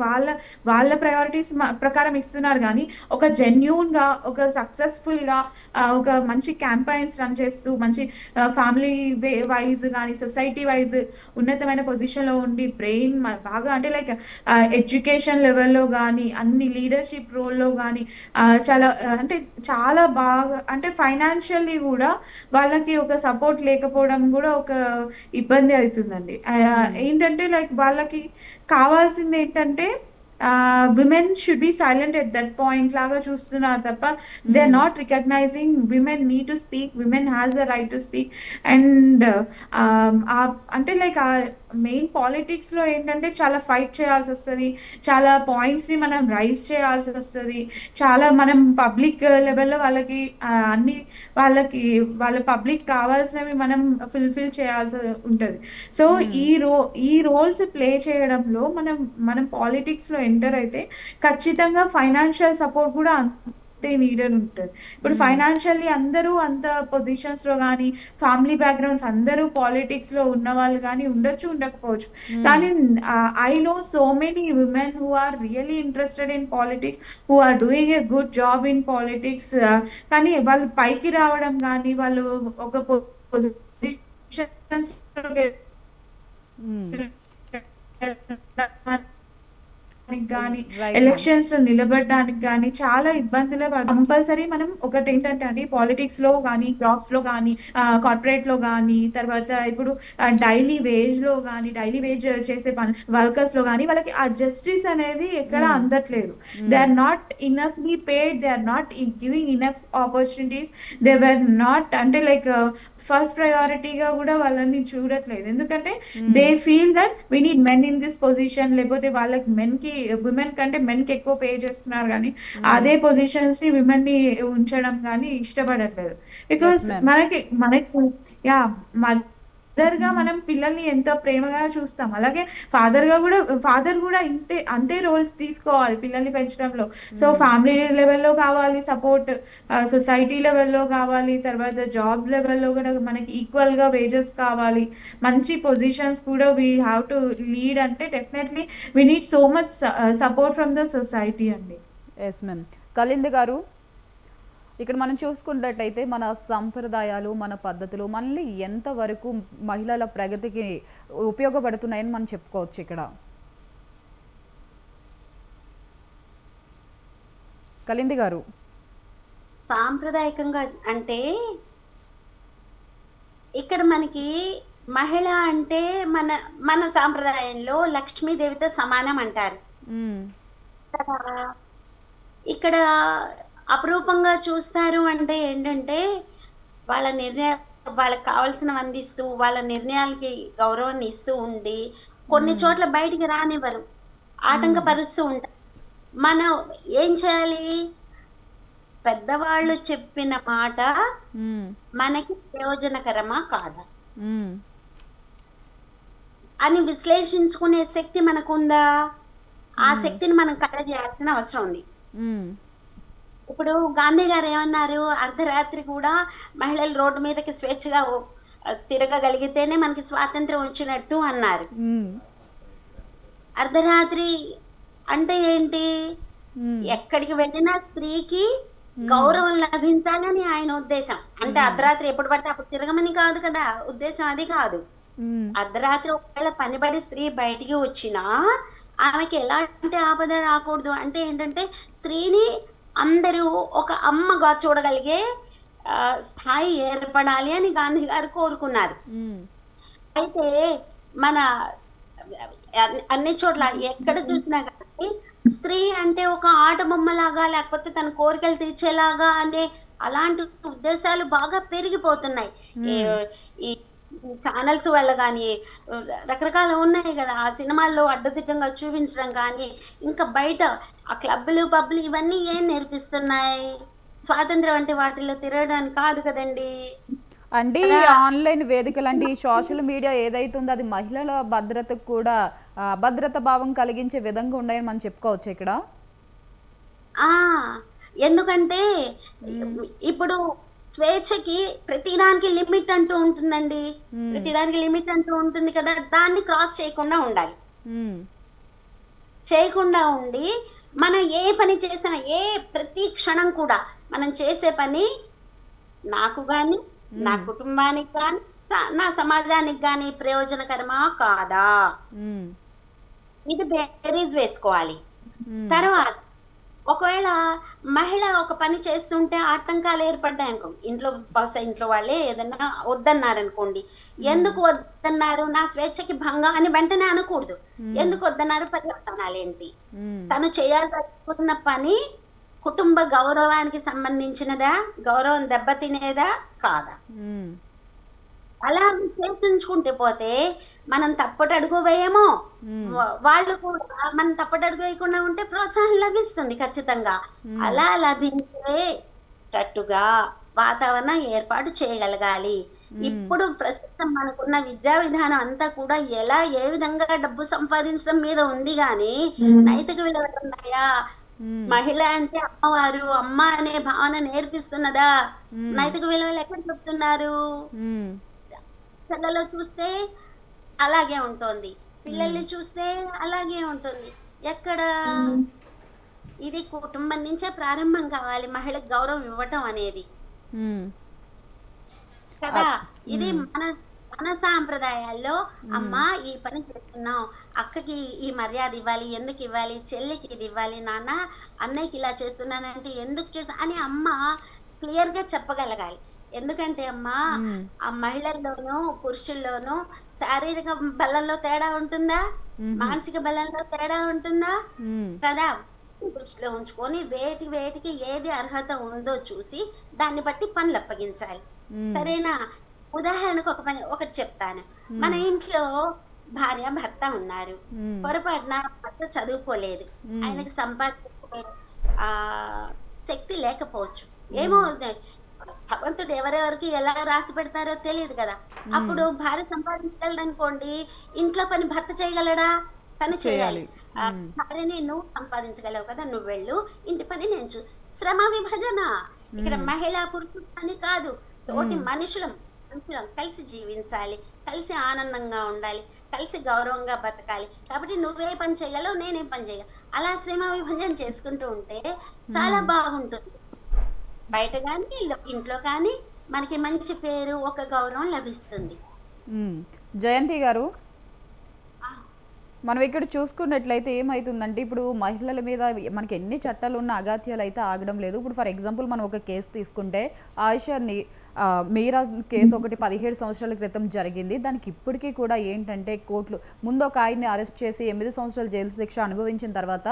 వాళ్ళ ప్రయారిటీస్ ప్రకారం ఇస్తున్నారు కానీ ఒక జెన్యూన్ గా, ఒక సక్సెస్ఫుల్ గా ఒక మంచి క్యాంపైన్స్ రన్ చేస్తూ మంచి ఫ్యామిలీ వైజ్ కానీ సొసైటీ వైజ్ ఉన్నతమైన పొజిషన్ లో ఉండి బ్రెయిన్ బాగా అంటే లైక్ ఎడ్యుకేషన్ లెవెల్లో కానీ అన్ని లీడర్షిప్ రోల్లో కానీ చాలా అంటే చాలా బాగా అంటే ఫైనాన్షియల్లీ కూడా వాళ్ళకి ఒక సపోర్ట్ లేకపోవడం కూడా ఒక ఇబ్బంది అవుతుందండి. ఏంటంటే లైక్ వాళ్ళకి కావాల్సింది ఏంటంటే women should be silent at that point లాగా చూస్తున్నారు తప్ప they are not recognizing women need to speak, women has the right to speak. And అంటే లైక్ మెయిన్ పాలిటిక్స్ లో ఏంటంటే చాలా ఫైట్ చేయాల్సి వస్తుంది, చాలా పాయింట్స్ ని మనం రైజ్ చేయాల్సి వస్తుంది, చాలా మనం పబ్లిక్ లెవెల్లో వాళ్ళకి అన్ని వాళ్ళకి వాళ్ళ పబ్లిక్ కావాల్సినవి మనం ఫుల్ఫిల్ చేయాల్సి ఉంటది. సో ఈ రోల్స్ ప్లే చేయడంలో మనం పాలిటిక్స్ లో ఎంటర్ అయితే ఖచ్చితంగా ఫైనాన్షియల్ సపోర్ట్ కూడా అంతే నీడెడ్ ఉంటుంది. ఇప్పుడు ఫైనాన్షియల్లీ అందరూ అంత పొజిషన్స్ లో కానీ ఫ్యామిలీ బ్యాక్గ్రౌండ్స్ అందరూ పాలిటిక్స్ లో ఉన్న వాళ్ళు కానీ ఉండొచ్చు, ఉండకపోవచ్చు. కానీ I know so many women who are really interested in politics, who are doing a good job in politics. కానీ వాళ్ళు పైకి రావడం కానీ వాళ్ళు ఒక పొజిషన్స్ కానీ ఎలక్షన్స్ లో నిలబడడానికి కానీ చాలా ఇబ్బందులు కంపల్సరీ. మనం ఒకటి ఏంటంటే అండి, పాలిటిక్స్ లో కానీ జాబ్స్ లో కానీ కార్పొరేట్ లో కానీ తర్వాత ఇప్పుడు డైలీ వేజ్ లో కానీ డైలీ వేజ్ చేసే వర్కర్స్ లో కానీ వాళ్ళకి ఆ జస్టిస్ అనేది ఎక్కడ అందట్లేదు. They are not enoughly paid, they are not giving enough opportunities, they were not అంటే లైక్ ఫస్ట్ ప్రయారిటీగా కూడా వాళ్ళని చూడట్లేదు. ఎందుకంటే they feel that we need men in this position, లేకపోతే వాళ్ళకి విమెన్ కంటే మెన్ కి ఎక్కువ పే చేస్తున్నారు కానీ అదే పొజిషన్స్ ని విమెన్ ని ఉంచడం కానీ ఇష్టపడట్లేదు. బికాస్ మనకి యా మదర్ గా మనం పిల్లల్ని ఎంతో ప్రేమగా చూస్తాం, అలాగే ఫాదర్ కూడా అంతే రోల్స్ తీసుకోవాలి పిల్లల్ని పెంచడంలో. సో ఫ్యామిలీ లెవెల్లో కావాలి సపోర్ట్, సొసైటీ లెవెల్లో కావాలి, తర్వాత జాబ్ లెవెల్లో కూడా మనకి ఈక్వల్ గా వేజెస్ కావాలి, మంచి పొజిషన్స్ కూడా వీ హ్యావ్ టు లీడ్. అంటే definitely we need so much support from the society అండి. Yes ma'am. కలింది గారు, ఇక్కడ మనం చూసుకున్నట్లయితే మన సంప్రదాయాలు, మన పద్ధతులు మళ్ళీ ఎంతవరకు మహిళల ప్రగతికి ఉపయోగపడుతున్నాయని మనం చెప్పుకోవచ్చు ఇక్కడ? కలింది గారు. సాంప్రదాయకంగా అంటే ఇక్కడ మనకి మహిళ అంటే మన మన సాంప్రదాయంలో లక్ష్మీదేవితో సమానం అంటారు. ఇక్కడ అపురూపంగా చూస్తారు అంటే ఏంటంటే వాళ్ళకి కావాల్సినవి అందిస్తూ వాళ్ళ నిర్ణయాలకి గౌరవాన్ని ఇస్తూ ఉండి కొన్ని చోట్ల బయటికి రానివ్వరు, ఆటంకపరుస్తూ ఉంటారు. మనం ఏం చేయాలి? పెద్దవాళ్ళు చెప్పిన మాట మనకి ప్రయోజనకరమా కాదా అని విశ్లేషించుకునే శక్తి మనకుందా? ఆ శక్తిని మనం కలగజేయాల్సిన అవసరం ఉంది. ఇప్పుడు గాంధీ గారు ఏమన్నారు? అర్ధరాత్రి కూడా మహిళలు రోడ్డు మీదకి స్వేచ్ఛగా తిరగగలిగితేనే మనకి స్వాతంత్రం వచ్చినట్టు అన్నారు. అర్ధరాత్రి అంటే ఏంటి? ఎక్కడికి వెళ్ళినా స్త్రీకి గౌరవం లభించాలని ఆయన ఉద్దేశం. అంటే అర్ధరాత్రి ఎప్పుడు పడితే అప్పుడు తిరగమని కాదు కదా, ఉద్దేశం అది కాదు. అర్ధరాత్రి ఒకవేళ పనిపడి స్త్రీ బయటికి వచ్చినా ఆమెకి ఎలాంటి ఆపద రాకూడదు. అంటే ఏంటంటే స్త్రీని అందరూ ఒక అమ్మగా చూడగలిగే స్థాయి ఏర్పడాలి అని గాంధీ గారు కోరుకున్నారు. అయితే మన అన్ని చోట్ల ఎక్కడ చూసినా కానీ స్త్రీ అంటే ఒక ఆట బొమ్మలాగా, లేకపోతే తన కోరికలు తీర్చేలాగా అనే అలాంటి ఉద్దేశాలు బాగా పెరిగిపోతున్నాయి. ఈ ఛానల్స్ వల్ల కానీ రకరకాల ఉన్నాయి కదా, ఆ సినిమాల్లో అడ్డదిడ్డంగా చూపించడం కానీ, ఇంకా బయట ఆ క్లబ్లు పబ్లు ఇవన్నీ ఏం నేర్పిస్తున్నాయి? స్వాతంత్రం అంటే వాటిల్లో తిరగడానికి కాదు కదండి. అంటే ఈ ఆన్లైన్ వేదికలు అంటే ఈ సోషల్ మీడియా ఏదైతుందో అది మహిళల భద్రతకు కూడా అభద్రత భావం కలిగించే విధంగా ఉన్నాయని మనం చెప్పుకోవచ్చు ఇక్కడ. ఆ ఎందుకంటే ఇప్పుడు స్వేచ్ఛకి ప్రతిదానికి లిమిట్ అంటూ ఉంటుందండి. ప్రతిదానికి లిమిట్ అంటూ ఉంటుంది కదా, దాన్ని క్రాస్ చేయకుండా ఉండాలి. ఉమ్, చేయకుండా ఉండి మనం ఏ పని చేసినా, ప్రతి క్షణం కూడా మనం చేసే పని నాకు గాని, నా కుటుంబానికి గాని, నా సమాజానికి గాని ప్రయోజనకరమా కాదా, ఉమ్, ఇది బేరీజ్ వేసుకోవాలి. ఉమ్, తర్వాత ఒకవేళ మహిళ ఒక పని చేస్తుంటే ఆటంకాలు ఏర్పడ్డాయి అనుకో, బహుశా ఇంట్లో వాళ్ళే ఏదన్నా వద్దన్నారు అనుకోండి, ఎందుకు వద్దన్నారు, నా స్వేచ్ఛకి భంగం అని వెంటనే అనకూడదు. ఎందుకు వద్దన్నారు, పర్యవసానాలు ఏంటి, ఉమ్, తను చేయాలనుకున్న పని కుటుంబ గౌరవానికి సంబంధించినదా, గౌరవం దెబ్బతినేదా కాదా, ఉమ్, అలా చర్చించుకుంటే పోతే మనం తప్పటడుగు వేయమో, వాళ్ళు కూడా మనం తప్పటడుగు వేయకుండా ఉంటే ప్రోత్సాహం లభిస్తుంది ఖచ్చితంగా. అలా లభించేటట్టుగా వాతావరణం ఏర్పాటు చేయగలగాలి. ఇప్పుడు ప్రస్తుతం మనకున్న విద్యా విధానం అంతా కూడా ఏ విధంగా డబ్బు సంపాదించడం మీద ఉంది గాని నైతిక విలువలు ఉన్నాయా? మహిళ అంటే అమ్మవారు, అమ్మ అనే భావన నేర్పిస్తున్నదా? నైతిక విలువలు ఎక్కడ చెప్తున్నారు? ఉమ్, పిల్లలు చూస్తే అలాగే ఉంటుంది, పిల్లల్ని చూస్తే అలాగే ఉంటుంది. ఎక్కడ? ఇది కుటుంబం నుంచే ప్రారంభం కావాలి మహిళకు గౌరవం ఇవ్వటం అనేది ఉమ్, కదా. ఇది మన సాంప్రదాయాల్లో అమ్మ ఈ పని చేస్తున్నావు, అక్కకి ఈ మర్యాద ఇవ్వాలి, ఎందుకు ఇవ్వాలి, చెల్లికి ఇది ఇవ్వాలి, నాన్న అన్నయ్యకి ఇలా చేస్తున్నానంటే ఎందుకు చేస్తా అని అమ్మ క్లియర్ గా చెప్పగలగాలి. ఎందుకంటే అమ్మా ఆ మహిళల్లోనూ పురుషుల్లోనూ శారీరక బలంలో తేడా ఉంటుందా, మానసిక బలంలో తేడా ఉంటుందా కదా. దృష్టిలో ఉంచుకొని వేటికి ఏది అర్హత ఉందో చూసి దాన్ని బట్టి పనులు అప్పగించాలి. సరేనా? ఉదాహరణకు ఒకటి చెప్తాను. మన ఇంట్లో భార్య భర్త ఉన్నారు, పొరపాటున భర్త చదువుకోలేదు, ఆయనకి సంపాదించే శక్తి లేకపోవచ్చు, ఏమో భగవంతుడు ఎవరెవరికి ఎలా రాసి పెడతారో తెలియదు కదా. అప్పుడు భార్య సంపాదించగలడు అనుకోండి, ఇంట్లో పని భర్త చేయగలడా? తను చేయాలి. భార్యని నువ్వు సంపాదించగలవు కదా, నువ్వు వెళ్ళు, ఇంటి పని నేను శ్రమ విభజన. ఇక్కడ మహిళా పురుషుడు అని కాదు, తోటి మనుషులం కలిసి జీవించాలి, కలిసి ఆనందంగా ఉండాలి, కలిసి గౌరవంగా బతకాలి. కాబట్టి నువ్వే పని చేయగలవు, నేనేం పని చేయగలను, అలా శ్రమ విభజన చేసుకుంటూ ఉంటే చాలా బాగుంటుంది. బయట కానీ ఇంట్లో కానీ మనకి మంచి పేరు, ఒక గౌరవం లభిస్తుంది. జయంతి గారు, మనం ఇక్కడ చూసుకున్నట్లయితే ఏమవుతుందంటే ఇప్పుడు మహిళల మీద మనకి ఎన్ని చట్టాలు ఉన్న అగాత్యాలు అయితే ఆగడం లేదు. ఇప్పుడు ఫర్ ఎగ్జాంపుల్ మనం ఒక కేసు తీసుకుంటే ఆయిషాని మీరా కేసు ఒకటి 17 సంవత్సరాల క్రితం జరిగింది. దానికి ఇప్పటికీ కూడా ఏంటంటే కోర్టులు ముందు ఒక ఆయన్ని అరెస్ట్ చేసి 8 సంవత్సరాల జైలు శిక్ష అనుభవించిన తర్వాత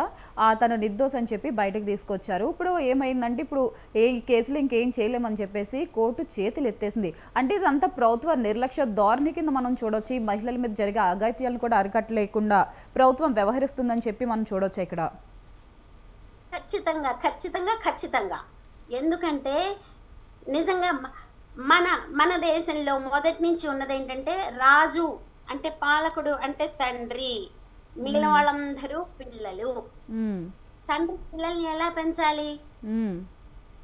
తను నిర్దోష్ అని చెప్పి బయటకు తీసుకొచ్చారు. ఇప్పుడు ఏమైందంటే ఇప్పుడు ఈ కేసులు ఇంకేం చేయలేమని చెప్పేసి కోర్టు చేతులు ఎత్తేసింది. అంటే ఇదంతా ప్రభుత్వ నిర్లక్ష్య ధోరణి కింద మనం చూడొచ్చు. ఈ మహిళల మీద జరిగే అఘాయిత్యాలను కూడా అరికట్టలేకుండా ప్రభుత్వం వ్యవహరిస్తుందని చెప్పి మనం చూడొచ్చు ఇక్కడ. ఖచ్చితంగా ఖచ్చితంగా ఖచ్చితంగా. ఎందుకంటే నిజంగా మన దేశంలో మొదటి నుంచి ఉన్నది ఏంటంటే, రాజు అంటే పాలకుడు అంటే తండ్రి, మిగిలిన వాళ్ళందరూ పిల్లలు. తండ్రి పిల్లల్ని ఎలా పెంచాలి?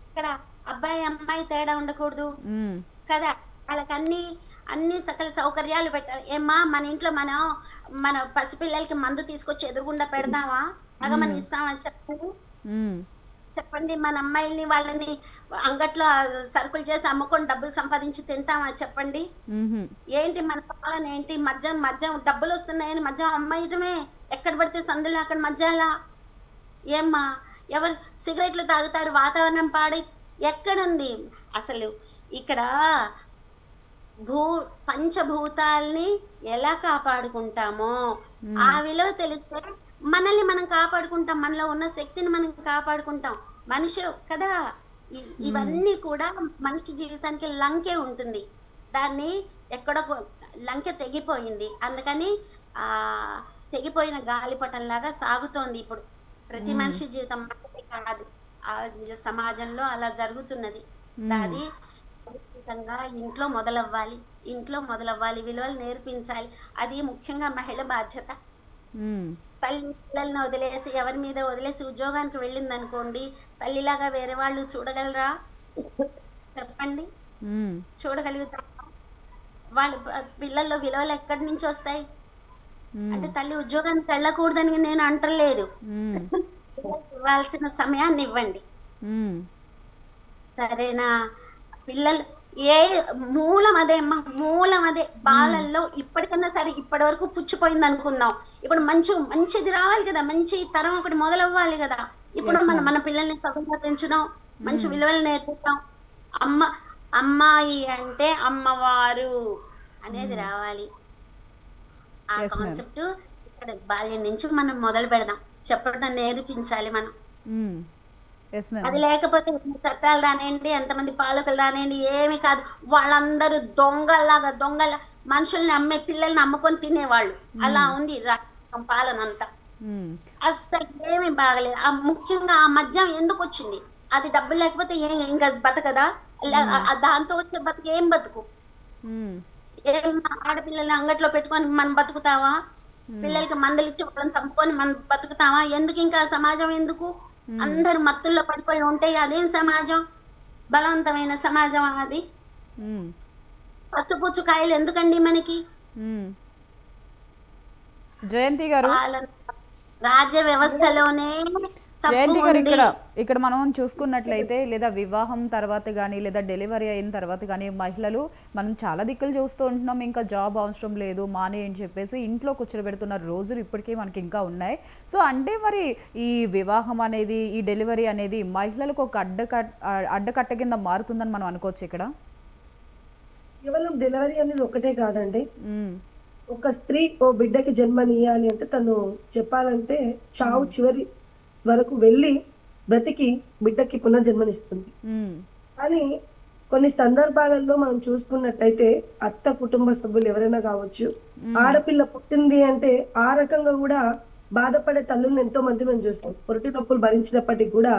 ఇక్కడ అబ్బాయి అమ్మాయి తేడా ఉండకూడదు కదా. వాళ్ళకి అన్ని సకల సౌకర్యాలు పెట్టాలి. ఏమ్మా మన ఇంట్లో మన పసిపిల్లలకి మందు తీసుకొచ్చి ఎదురుగుండా పెడతామా, అగమని ఇస్తామా చెప్పండి. మన అమ్మాయిల్ని వాళ్ళని అంగట్లో సరుకులు చేసి అమ్ముకొని డబ్బులు సంపాదించి తింటామా చెప్పండి. ఏంటి మన పాలన ఏంటి? మద్యం డబ్బులు వస్తున్నాయని మద్యం అమ్మాయిటమే, ఎక్కడ పడితే సందులో అక్కడ మద్యాలా? ఏమ్మా ఎవరు సిగరెట్లు తాగుతారు, వాతావరణం పాడి ఎక్కడుంది అసలు? ఇక్కడ పంచభూతాల్ని ఎలా కాపాడుకుంటామో ఆ విలువ తెలిస్తే మనల్ని మనం కాపాడుకుంటాం, మనలో ఉన్న శక్తిని మనం కాపాడుకుంటాం. మనుషులు కదా, ఇవన్నీ కూడా మనిషి జీవితానికి లంకే ఉంటుంది. దాన్ని ఎక్కడో లంకె తెగిపోయింది. అందుకని ఆ తెగిపోయిన గాలిపటంలాగా సాగుతోంది ఇప్పుడు ప్రతి మనిషి జీవితం. మనదే కాదు, ఆ సమాజంలో అలా జరుగుతున్నది. అది ఖచ్చితంగా ఇంట్లో మొదలవ్వాలి, విలువలు నేర్పించాలి. అది ముఖ్యంగా మహిళ బాధ్యత. తల్లి పిల్లల్ని వదిలేసి ఎవరి మీద వదిలేసి ఉద్యోగానికి వెళ్ళింది అనుకోండి, తల్లిలాగా వేరే వాళ్ళు చూడగలరా? చెప్పండి, చూడగలుగుతారా? వాళ్ళ పిల్లల్లో విలువలు ఎక్కడి నుంచి వస్తాయి? అంటే తల్లి ఉద్యోగానికి వెళ్ళకూడదని నేను అంటలేదు, ఇవ్వాల్సిన సమయాన్ని ఇవ్వండి, సరేనా? పిల్లలు ఏ మూలం అదే అమ్మా, మూలం అదే. బాలల్లో ఇప్పటికన్నా సరే, ఇప్పటి వరకు పుచ్చిపోయింది అనుకుందాం, ఇప్పుడు మంచిది రావాలి కదా, మంచి తరం ఒకటి మొదలవ్వాలి కదా. ఇప్పుడు మన పిల్లల్ని చదువుగా పెంచుదాం, మంచి విలువలు నేర్పిద్దాం. అమ్మాయి అంటే అమ్మవారు అనేది రావాలి. ఆ కాన్సెప్ట్ ఇక్కడ బాల్యం నుంచి మనం మొదలు పెడదాం, చెప్పడం నేర్పించాలి మనం. అది లేకపోతే ఎన్ని చట్టాలు రానియండి, ఎంతమంది పాలకులు రానియండి, ఏమి కాదు. వాళ్ళందరూ దొంగల మనుషుల్ని అమ్మే పిల్లల్ని అమ్ముకొని తినేవాళ్ళు. అలా ఉంది పాలన అంతా. అసలు ఏమి బాగలేదు. ముఖ్యంగా ఆ మద్యం ఎందుకు వచ్చింది? అది డబ్బు లేకపోతే ఇంకా బతకదా? దాంతో వచ్చే బతుకు ఏం బతుకు? ఏం ఆడపిల్లల్ని అంగట్లో పెట్టుకొని మనం బతుకుతావా? పిల్లలకి మందులు ఇచ్చి వాళ్ళని చంపుకొని మనం బతుకుతావా? ఎందుకు ఇంకా సమాజం ఎందుకు? అందరు మత్తుల్లో పడిపోయి ఉంటే అదేం సమాజం? బలవంతమైన సమాజం అది. పచ్చుపుచ్చు కాయలు ఎందుకండి మనకి? జయంతి గారు, రాజ్య వ్యవస్థలోనే జయంతి గారు, ఇక్కడ మనం చూసుకున్నట్లయితే లేదా వివాహం తర్వాత కానీ లేదా డెలివరీ అయిన తర్వాత కానీ మహిళలు మనం చాలా దిక్కులు చూస్తూ ఉంటున్నాం. ఇంకా జాబ్ అవసరం లేదు మానే అని చెప్పేసి ఇంట్లో కూర్చోబెడుతున్న రోజులు ఇప్పటికీ మనకి ఇంకా ఉన్నాయి. సో అంటే మరి ఈ వివాహం అనేది, ఈ డెలివరీ అనేది మహిళలకు ఒక అడ్డకట్ట కింద మారుతుందని మనం అనుకోవచ్చు ఇక్కడ? కేవలం డెలివరీ అనేది ఒకటే కాదండి. ఒక స్త్రీ ఓ బిడ్డకి జన్మనియాలి అంటే తను చెప్పాలంటే చావు చివరి వరకు వెళ్ళి బ్రతికి బిడ్డకి పునర్జన్మనిస్తుంది. కానీ కొన్ని సందర్భాలలో మనం చూసుకున్నట్టయితే అత్త కుటుంబ సభ్యులు ఎవరైనా కావచ్చు, ఆడపిల్ల పుట్టింది అంటే ఆ రకంగా కూడా బాధపడే తల్లులను ఎంతో మంది మనం చూస్తాం. పొరటి నొప్పులు భరించినప్పటికీ కూడా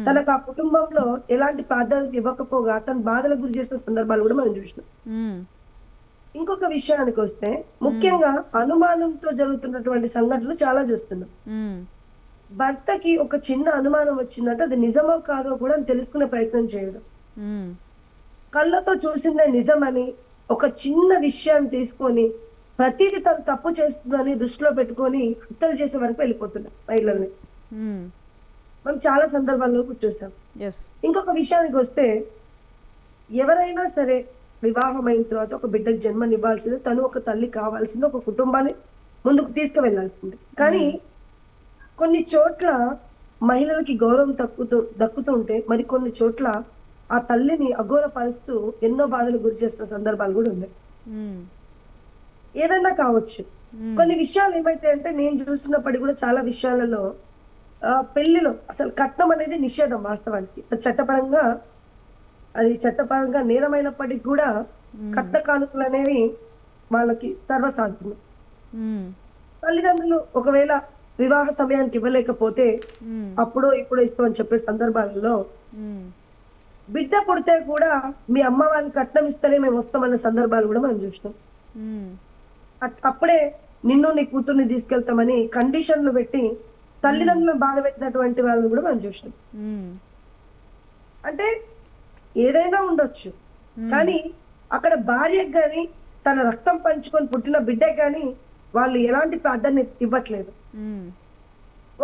తనకు ఆ కుటుంబంలో ఎలాంటి ప్రాధాన్యత ఇవ్వకపోగా తన బాధలకు గురి చేసిన సందర్భాలు కూడా మనం చూసినాం. ఇంకొక విషయానికి వస్తే ముఖ్యంగా అనుమానంతో జరుగుతున్నటువంటి సంఘటనలు చాలా చూస్తున్నాం. భర్తకి ఒక చిన్న అనుమానం వచ్చిందంటే అది నిజమో కాదో కూడా తెలుసుకునే ప్రయత్నం చేయడం, కళ్ళతో చూసిందే నిజమని ఒక చిన్న విషయాన్ని తీసుకొని ప్రతిదీ తను తప్పు చేస్తుందని దృష్టిలో పెట్టుకొని హత్యలు చేసే వరకు వెళ్ళిపోతున్నాం మహిళల్ని. మనం చాలా సందర్భాల్లో చూసాం. ఇంకొక విషయానికి వస్తే ఎవరైనా సరే వివాహం అయిన తర్వాత ఒక బిడ్డకు జన్మనివ్వాల్సిందే, తను ఒక తల్లి కావాల్సిందే, ఒక కుటుంబాన్ని ముందుకు తీసుకువెళ్లాల్సిందే. కానీ కొన్ని చోట్ల మహిళలకి గౌరవం దక్కుతుంటే మరి కొన్ని చోట్ల ఆ తల్లిని అఘోరపరుస్తూ ఎన్నో బాధలు గురి చేస్తున్న సందర్భాలు కూడా ఉన్నాయి. ఏదైనా కావచ్చు. కొన్ని విషయాలు ఏమైతే అంటే నేను చూసినప్పటికీ కూడా చాలా విషయాలలో పెళ్లిలో అసలు కట్నం అనేది నిషేధం. వాస్తవానికి అది చట్టపరంగా నేరమైనప్పటికీ కూడా కట్న కానుకలు అనేవి వాళ్ళకి సర్వసాధారణం. తల్లిదండ్రులు ఒకవేళ వివాహ సమయానికి ఇవ్వలేకపోతే అప్పుడు ఇప్పుడు ఇస్తామని చెప్పే సందర్భాలలో బిడ్డ పుడితే కూడా మీ అమ్మ వాళ్ళకి కట్నం ఇస్తేనే మేము వస్తామన్న సందర్భాలు కూడా మనం చూసినాం. అప్పుడే నిన్ను నీ కూతుర్ని తీసుకెళ్తామని కండిషన్లు పెట్టి తల్లిదండ్రులను బాధ పెట్టినటువంటి వాళ్ళని కూడా మనం చూసినాం. అంటే ఏదైనా ఉండొచ్చు, కానీ అక్కడ భార్యకు గాని తన రక్తం పంచుకొని పుట్టిన బిడ్డకి గాని వాళ్ళు ఎలాంటి ప్రాధాన్యత ఇవ్వట్లేదు.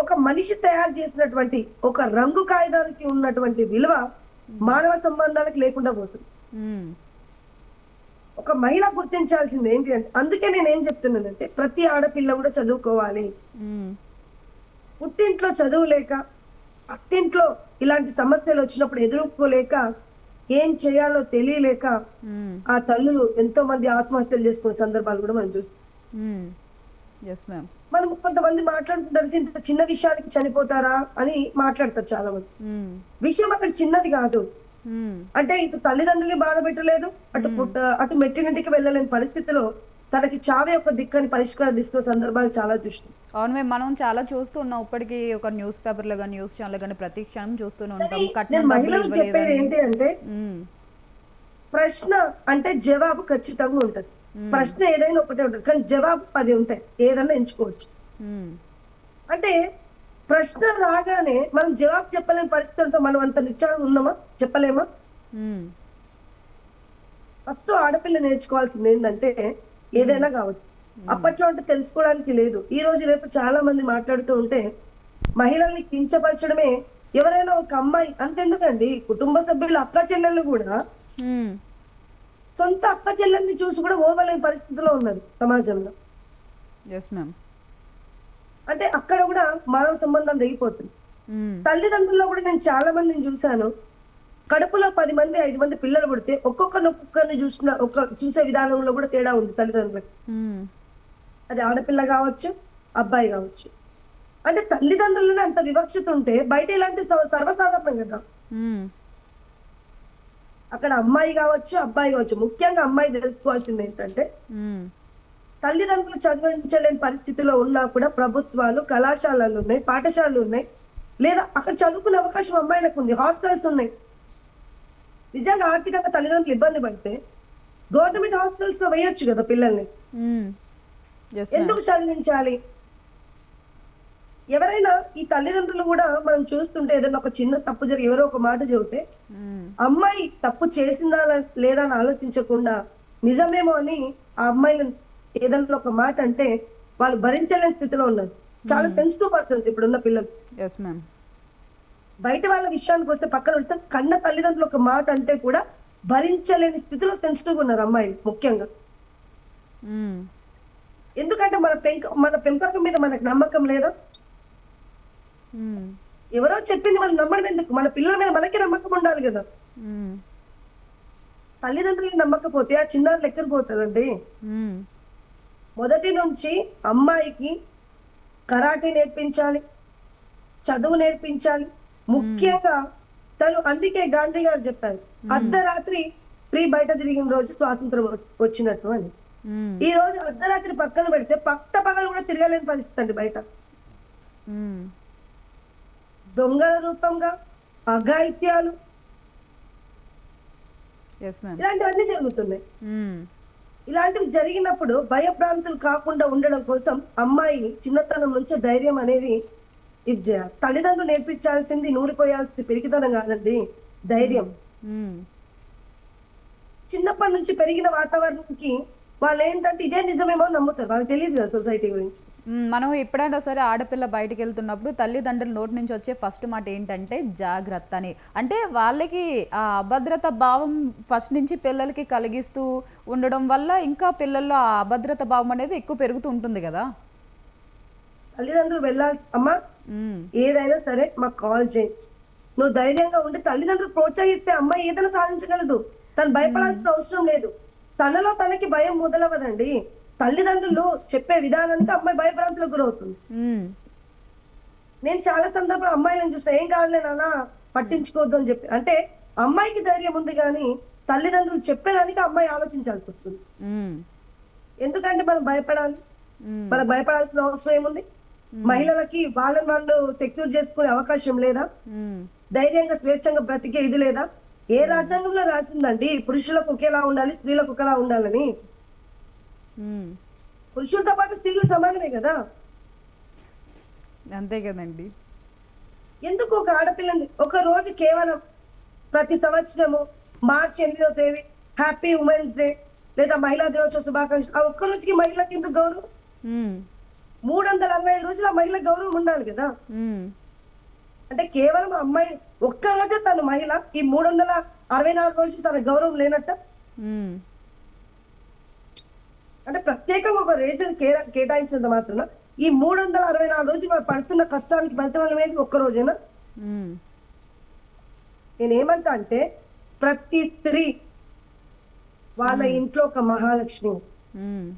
ఒక మనిషి తయారు చేసినటువంటి ఒక రంగు కాగితానికి ఉన్నటువంటి విలువ మానవ సంబంధాలకు లేకుండా పోతుంది. ఒక మహిళ గుర్తించాల్సింది ఏంటి అంటే, అందుకే నేనేం చెప్తున్నానంటే ప్రతి ఆడపిల్ల కూడా చదువుకోవాలి. పుట్టింట్లో చదువు లేక అత్తింట్లో ఇలాంటి సమస్యలు వచ్చినప్పుడు ఎదుర్కోలేక ఏం చేయాలో తెలియలేక ఆ తల్లులు ఎంతో మంది ఆత్మహత్యలు చేసుకునే సందర్భాలు కూడా మనం చూస్తాం. మనం కొంతమంది మాట్లాడుకుంటారు ఇంత చిన్న విషయానికి చనిపోతారా అని మాట్లాడతారు చాలా మంది. విషయం అక్కడ చిన్నది కాదు. ఉమ్, అంటే ఇటు తల్లిదండ్రుల్ని బాధ పెట్టలేదు, అటు మెట్టినింటికి వెళ్ళలేని పరిస్థితిలో తనకి చావే ఒక దిక్కని పరిష్కారం తీసుకున్న సందర్భాలు చాలా చూసినాం. అవును మేము మనం చాలా చూస్తున్నాం ఇప్పటికీ ఒక న్యూస్ పేపర్లో కానీ న్యూస్ ఛానల్ కానీ ప్రతి క్షణం చూస్తూనే ఉంటాం కానీ కట్నం నేను డబ్బులు మహిళలకు చెప్పేది ఇవ్వలేదని. ఏంటి అంటే, ఉమ్, ప్రశ్న అంటే జవాబు ఖచ్చితంగా ఉంటది. ప్రశ్న ఏదైనా ఒకటే ఉంటది, కానీ జవాబు 10 ఉంటాయి, ఏదైనా ఎంచుకోవచ్చు. ఉమ్, అంటే ప్రశ్న రాగానే మనం జవాబు చెప్పలేని పరిస్థితులతో మనం అంత నిశ్చయంగా ఉన్నామా? చెప్పలేమా? ఉమ్, ఫస్ట్ ఆడపిల్ల నేర్చుకోవాల్సింది ఏంటంటే, ఏదైనా కావచ్చు. అప్పట్లో అంటే తెలుసుకోవడానికి లేదు. ఈ రోజు రేపు చాలా మంది మాట్లాడుతూ ఉంటే మహిళల్ని కించపరచడమే. ఎవరైనా ఒక అమ్మాయి, అంతెందుకండి, కుటుంబ సభ్యుల అక్క చెల్లెళ్ళు కూడా ఉమ్, సొంత అక్క చెల్లెల్ని చూసి కూడా ఓర్వలేని పరిస్థితిలో ఉన్నారు సమాజంలో. Yes ma'am. అంటే అక్కడ కూడా మానవ సంబంధాలు తెగిపోతుంది. ఉమ్, తల్లిదండ్రుల్లో కూడా నేను చాలా మందిని చూశాను, కడుపులో 10 మంది 5 మంది పిల్లలు పుడితే ఒక్కొక్కరిని చూసే విధానంలో కూడా తేడా ఉంది తల్లిదండ్రులకు. ఉమ్, అది ఆడపిల్ల కావచ్చు, అబ్బాయి కావచ్చు. అంటే తల్లిదండ్రులని అంత వివక్షత ఉంటే బయట ఇలాంటి సర్వసాధారణం కదా. ఉమ్, అక్కడ అమ్మాయి కావచ్చు, అబ్బాయి కావచ్చు. ముఖ్యంగా అమ్మాయి తెలుసుకోవాల్సింది ఏంటంటే, ఉమ్, తల్లిదండ్రులు చదివించలేని పరిస్థితిలో ఉన్నా కూడా ప్రభుత్వాలు కళాశాలలు ఉన్నాయి, పాఠశాలలు ఉన్నాయి, లేదా అక్కడ చదువుకునే అవకాశం అమ్మాయిలకు ఉంది, హాస్టల్స్ ఉన్నాయి. నిజంగా ఆర్థికంగా తల్లిదండ్రులు ఇబ్బంది పడితే గవర్నమెంట్ హాస్టల్స్ లో వేయొచ్చు కదా పిల్లల్ని. ఉమ్, ఎస్ మ్యామ్. ఎందుకు చదివించాలి? ఎవరైనా ఈ తల్లిదండ్రులు కూడా మనం చూస్తుంటే ఏదైనా ఒక చిన్న తప్పు జరిగి ఎవరో ఒక మాట చెబితే ఉమ్, అమ్మాయి తప్పు చేసిందా లేదా అని ఆలోచించకుండా నిజమేమో అని ఆ అమ్మాయిని ఏదైనా ఒక మాట అంటే వాళ్ళు భరించలేని స్థితిలో ఉన్నారు. చాలా సెన్సిటివ్ పర్సన్స్ ఇప్పుడున్న పిల్లలు. Yes ma'am. బయట వాళ్ళ విషయానికి వస్తే పక్కన పెడితే కన్న తల్లిదండ్రులు ఒక మాట అంటే కూడా భరించలేని స్థితిలో సెన్సిటివ్ ఉన్నారు అమ్మాయిలు ముఖ్యంగా. ఉమ్, ఎందుకంటే మన పెంపకం మీద మనకు నమ్మకం లేదా? ఉమ్, ఎవరో చెప్పింది మనం నమ్మడం ఎందుకు? మన పిల్లల మీద మనకే నమ్మకం ఉండాలి కదా. ఉమ్, తల్లిదండ్రులు నమ్మకపోతే ఆ చిన్నారులు ఎక్కడికి పోతారండి? ఉమ్, మొదటి నుంచి అమ్మాయికి కరాటే నేర్పించాలి, చదువు నేర్పించాలి. ముఖ్యంగా అందుకే గాంధీ గారు చెప్పారు, అర్ధరాత్రి స్త్రీ బయట తిరిగిన రోజు స్వాతంత్రం వచ్చినట్టు అని. ఉమ్, ఈ రోజు అర్ధరాత్రి పక్కన పెడితే పట్ట పగలు కూడా తిరగలేని పరిస్థితి అండి బయట. ఉమ్, దొంగల రూపంగా అఘాయిత్యాలు ఎస్ మ్యామ్. ఇలాంటివన్నీ జరుగుతున్నాయి. ఉమ్, ఇలాంటివి జరిగినప్పుడు భయభ్రాంతులు కాకుండా ఉండడం కోసం అమ్మాయి చిన్నతనం నుంచే ధైర్యం అనేది ఇది చేయాలి. తల్లిదండ్రులు నేర్పించాల్సింది నూరిపోయాల్సింది పెరిగితనం కాదండి, ధైర్యం. ఉమ్, చిన్నప్పటి నుంచి పెరిగిన వాతావరణంకి వాళ్ళు ఏంటంటే ఇదే నిజమేమో నమ్ముతారు. వాళ్ళకి తెలియదు కదా సొసైటీ గురించి. మనం ఎప్పుడైనా సరే ఆడపిల్ల బయటికి వెళ్తున్నప్పుడు తల్లిదండ్రుల నోటి నుంచి వచ్చే ఫస్ట్ మాట ఏంటంటే జాగ్రత్త అని. అంటే వాళ్ళకి ఆ అభద్రత భావం ఫస్ట్ నుంచి పిల్లలకి కలిగిస్తూ ఉండడం వల్ల ఇంకా పిల్లల్లో ఆ అభద్రత భావం అనేది ఎక్కువ పెరుగుతూ ఉంటుంది కదా. తల్లిదండ్రులు వెళ్ళాల్సి, అమ్మా ఉమ్, ఏదైనా సరే మాకు కాల్ చేయి, నువ్వు ధైర్యంగా ఉండి తల్లిదండ్రులు ప్రోత్సహిస్తే అమ్మాయి ఏదైనా సాధించగలదు. తను భయపడాల్సిన అవసరం లేదు. తనలో తనకి భయం మొదలవదండి, తల్లిదండ్రులు చెప్పే విధానానికి అమ్మాయి భయభ్రాంతులకు గురవుతుంది. ఉమ్, నేను చాలా సందర్భంలో అమ్మాయిలను చూసిన, ఏం కాదులే నాన్న పట్టించుకోవద్దు అని చెప్పి. అంటే అమ్మాయికి ధైర్యం ఉంది కానీ తల్లిదండ్రులు చెప్పేదానికి అమ్మాయి ఆలోచించాల్సి వస్తుంది. ఉమ్, ఎందుకంటే మనం భయపడాలి, ఉమ్, మనకు భయపడాల్సిన అవసరం ఏముంది? మహిళలకి వాళ్ళని వాళ్ళు సెక్యూర్ చేసుకునే అవకాశం లేదా? ఉమ్, ధైర్యంగా స్వేచ్ఛంగా బ్రతికే ఇది లేదా? ఏ రాజ్యాంగంలో రాసిందండి పురుషులకు ఒకేలా ఉండాలి, స్త్రీలకు ఒకలా ఉండాలని? ఉమ్, పురుషులతో పాటు స్త్రీలు సమానమే కదా. అంతే కదండి. ఎందుకు ఒక ఆడపిల్లని ఒక రోజు కేవలం ప్రతి సంవత్సరము మార్చి 8వ తేదీ హ్యాపీ ఉమెన్స్ డే లేదా మహిళా దినోత్సవ శుభాకాంక్షలు, ఆ ఒక్క రోజుకి మహిళకి ఎందుకు గౌరవం? ఉమ్, 365 రోజులు ఆ మహిళకు గౌరవం ఉండాలి కదా. ఉమ్, అంటే కేవలం అమ్మాయి ఒక్క రోజే తను మహిళ, ఈ 364 రోజులు తన గౌరవం లేనట్ట. ఉమ్, అంటే ప్రత్యేకంగా ఒక రీజన్ కేటాయించినంత మాత్రాన ఈ 364 రోజులు వాళ్ళు పడుతున్న కష్టానికి ఫలితం ఏది? ఒక్క రోజేనా? ఉమ్, నేనేమంటా అంటే ప్రతి స్త్రీ వాళ్ళ ఇంట్లో ఒక మహాలక్ష్మి. ఉమ్,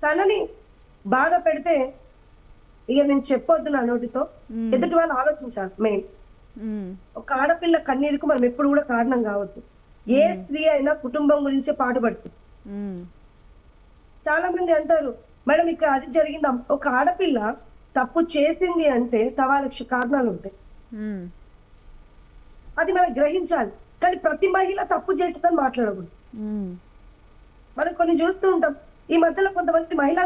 తనని బాధ పెడితే ఇక నేను చెప్పొద్దు నా నోటితో, ఎదుటి వాళ్ళు ఆలోచించాలి మెయిన్. ఉమ్, ఒక ఆడపిల్ల కన్నీరుకు మనం ఎప్పుడు కూడా కారణం కావద్దు. ఏ స్త్రీ అయినా కుటుంబం గురించే పాటుపడుతుంది. ఉమ్, చాలా మంది అంటారు, మేడం ఇక్కడ అది జరిగింది. ఒక ఆడపిల్ల తప్పు చేసింది అంటే 1,000,000 కారణాలు ఉంటాయి. ఉమ్, అది మనం గ్రహించాలి. కానీ ప్రతి మహిళ తప్పు చేసిందని మాట్లాడకూడదు. ఉమ్, మనం కొన్ని చూస్తూ ఉంటాం. ఈ మధ్యలో కొంతమంది మహిళా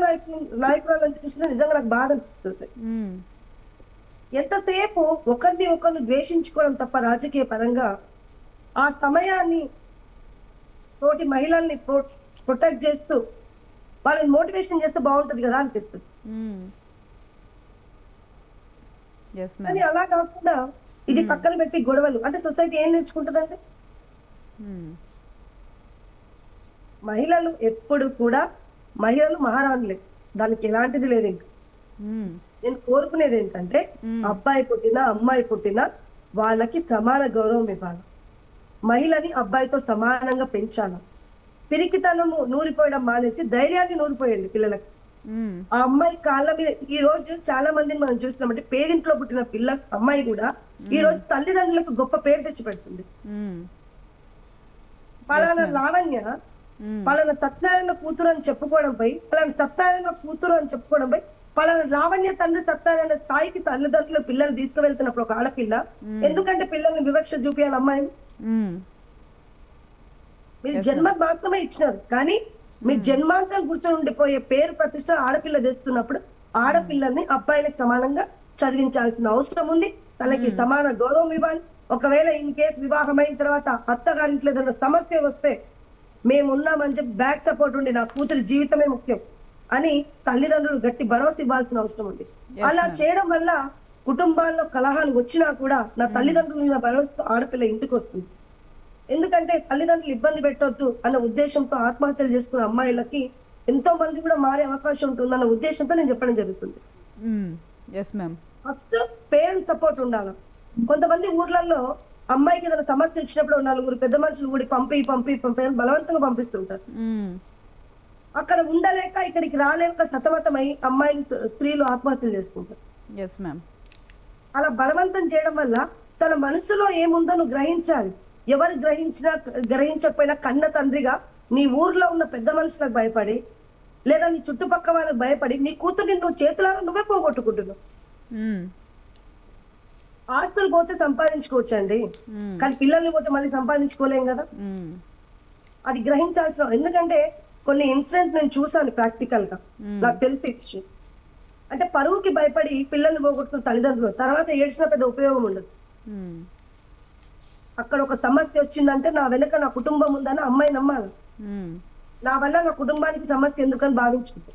నాయకురాలను చూసినా నిజంగా నాకు బాధ అనిపిస్తుంది. ఉమ్, ఎంతసేపు ఒకరిని ఒకరిని ద్వేషించుకోవడం తప్ప రాజకీయ పరంగా ఆ సమయాన్ని తోటి మహిళల్ని ప్రొటెక్ట్ చేస్తూ వాళ్ళని మోటివేషన్ చేస్తే బాగుంటది కదా అనిపిస్తుంది. ఉమ్. ఎస్ కానీ మ్యామ్. అలా కాకుండా ఇది పక్కన పెట్టి గొడవలు అంటే సొసైటీ ఏం నేర్చుకుంటుందంటే ఉమ్, మహిళలు ఎప్పుడు కూడా మహిళలు మహారాణులే, దానికి ఎలాంటిది లేదు. ఇంకా ఉమ్, నేను కోరుకునేది ఏంటంటే అబ్బాయి పుట్టినా అమ్మాయి పుట్టినా వాళ్ళకి సమాన గౌరవం ఇవ్వాలి. మహిళని అబ్బాయితో సమానంగా పెంచాలి. పిరికితనము నూరిపోయడం మానేసి ధైర్యాన్ని నూరిపోయండి పిల్లలకి. ఉమ్, ఆ అమ్మాయి కాళ్ళ మీద ఈ రోజు చాలా మందిని మనం చూస్తున్నామంటే పేదింట్లో పుట్టిన అమ్మాయి కూడా ఈ రోజు తల్లిదండ్రులకు గొప్ప పేరు తెచ్చి పెడుతుంది. ఉమ్, పలానా లావణ్య ఉమ్, పలానా సత్యనారాయణ కూతురు అని చెప్పుకోవడంపై, పలానా సత్యనారాయణ కూతురు అని చెప్పుకోవడంపై, పలానా లావణ్య తండ్రి సత్యనారాయణ స్థాయికి తల్లిదండ్రులు పిల్లలు తీసుకువెళ్తున్నప్పుడు ఒక ఆడపిల్ల ఎందుకంటే పిల్లల్ని వివక్ష చూపించాలి? అమ్మాయిని ఉమ్, మీరు జన్మ మాత్రమే ఇచ్చినారు, కానీ మీ జన్మాంతం గుర్తుండిపోయే పేరు ప్రతిష్ట ఆడపిల్ల తెస్తున్నప్పుడు ఆడపిల్లల్ని అబ్బాయిలకు సమానంగా చదివించాల్సిన అవసరం ఉంది. తనకి సమాన గౌరవం ఇవ్వాలి. ఒకవేళ ఇన్ కేసు వివాహం అయిన తర్వాత అత్తగారింట్లో ఏదైనా సమస్య వస్తే మేమున్నామని చెప్పి బ్యాక్ సపోర్ట్ ఉండి నా కూతురి జీవితమే ముఖ్యం అని తల్లిదండ్రులు గట్టి భరోసా ఇవ్వాల్సిన అవసరం ఉంది. అలా చేయడం వల్ల కుటుంబాల్లో కలహాలు వచ్చినా కూడా నా తల్లిదండ్రులు నా భరోసా ఆడపిల్ల ఇంటికి వస్తుంది. ఎందుకంటే తల్లిదండ్రులు ఇబ్బంది పెట్టొద్దు అన్న ఉద్దేశంతో ఆత్మహత్యలు చేసుకున్న అమ్మాయిలకి ఎంతో మంది కూడా మారే అవకాశం ఉంటుందన్న ఉద్దేశంతో నేను చెప్పడం జరుగుతుంది. Yes ma'am. First parents support ఉండాలి. కొంతమంది ఊర్లలో అమ్మాయికి ఏదైనా సమస్య వచ్చినప్పుడు 4 పెద్ద మనుషులు కూడా పంపి అని బలవంతంగా పంపిస్తుంటారు. అక్కడ ఉండలేక ఇక్కడికి రాలేక సతమతమై అమ్మాయిలు స్త్రీలు ఆత్మహత్యలు చేసుకుంటారు. Yes ma'am. అలా బలవంతం చేయడం వల్ల తన మనసులో ఏముందో నువ్వు గ్రహించాలి. ఎవరు గ్రహించకపోయినా కన్న తండ్రిగా నీ ఊర్లో ఉన్న పెద్ద మనుషులకు భయపడి లేదా నీ చుట్టుపక్కల వాళ్ళకి భయపడి నీ కూతుర్ని నువ్వు చేతులారా నువ్వే పోగొట్టుకుంటున్నావు. ఆస్తులు పోతే సంపాదించుకోవచ్చండి, కానీ పిల్లల్ని పోతే మళ్ళీ సంపాదించుకోలేం కదా. అది గ్రహించాల్సిన, ఎందుకంటే కొన్ని ఇన్సిడెంట్ నేను చూసాను ప్రాక్టికల్ గా, నాకు తెలిసి విషయం. అంటే పరువుకి భయపడి పిల్లల్ని పోగొట్టుకున్న తల్లిదండ్రులు తర్వాత ఏడ్చిన పెద్ద ఉపయోగం ఉండదు. అక్కడ ఒక సమస్య వచ్చిందంటే నా వెనక నా కుటుంబం ఉందని అమ్మాయి నమ్మాలి. నా వల్ల నా కుటుంబానికి సమస్య ఎందుకని భావించుకుంటే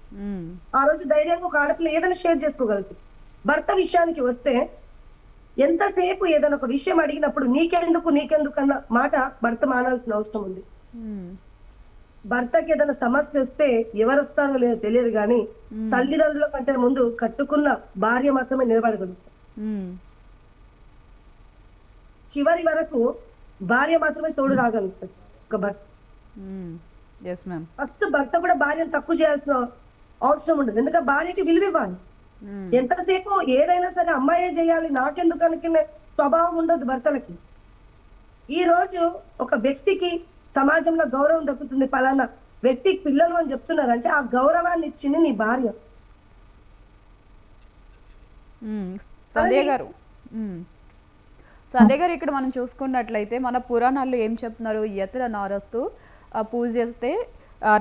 ఆ రోజు ధైర్యంగా ఒక ఆడపిల్ల ఏదైనా షేర్ చేసుకోగలుగుతుంది. భర్త విషయానికి వస్తే ఎంతసేపు ఏదైనా ఒక విషయం అడిగినప్పుడు నీకెందుకు అన్న మాట భర్త మానాల్సిన అవసరం ఉంది. భర్తకి ఏదైనా సమస్య వస్తే ఎవరు వస్తారో లేదో తెలియదు, కానీ తల్లిదండ్రుల కంటే ముందు కట్టుకున్న భార్య మాత్రమే నిలబడగలుగుతారు. చివరి వరకు భార్య మాత్రమే తోడు రాగలుగుతుంది ఒక భర్త. ఫస్ట్ భర్త కూడా భార్యను తక్కువ చేయాల్సిన అవసరం ఉండదు, ఎందుకంటే భార్యకి విలువ ఇవ్వాలి. ఎంతసేపు ఏదైనా సరే అమ్మాయే చేయాలి నాకెందుకు అనుకునే స్వభావం ఉండదు భర్తలకి. ఈ రోజు ఒక వ్యక్తికి సమాజంలో గౌరవం దక్కుతుంది, పలానా వ్యక్తికి పిల్లలు అని చెప్తున్నారంటే ఆ గౌరవాన్ని ఇచ్చింది నీ భార్య. సంధ్య గారు, ఇక్కడ మనం చూసుకున్నట్లయితే మన పురాణాల్లో ఏం చెప్తున్నారు? యత్ర నారస్తు పూజ చేస్తే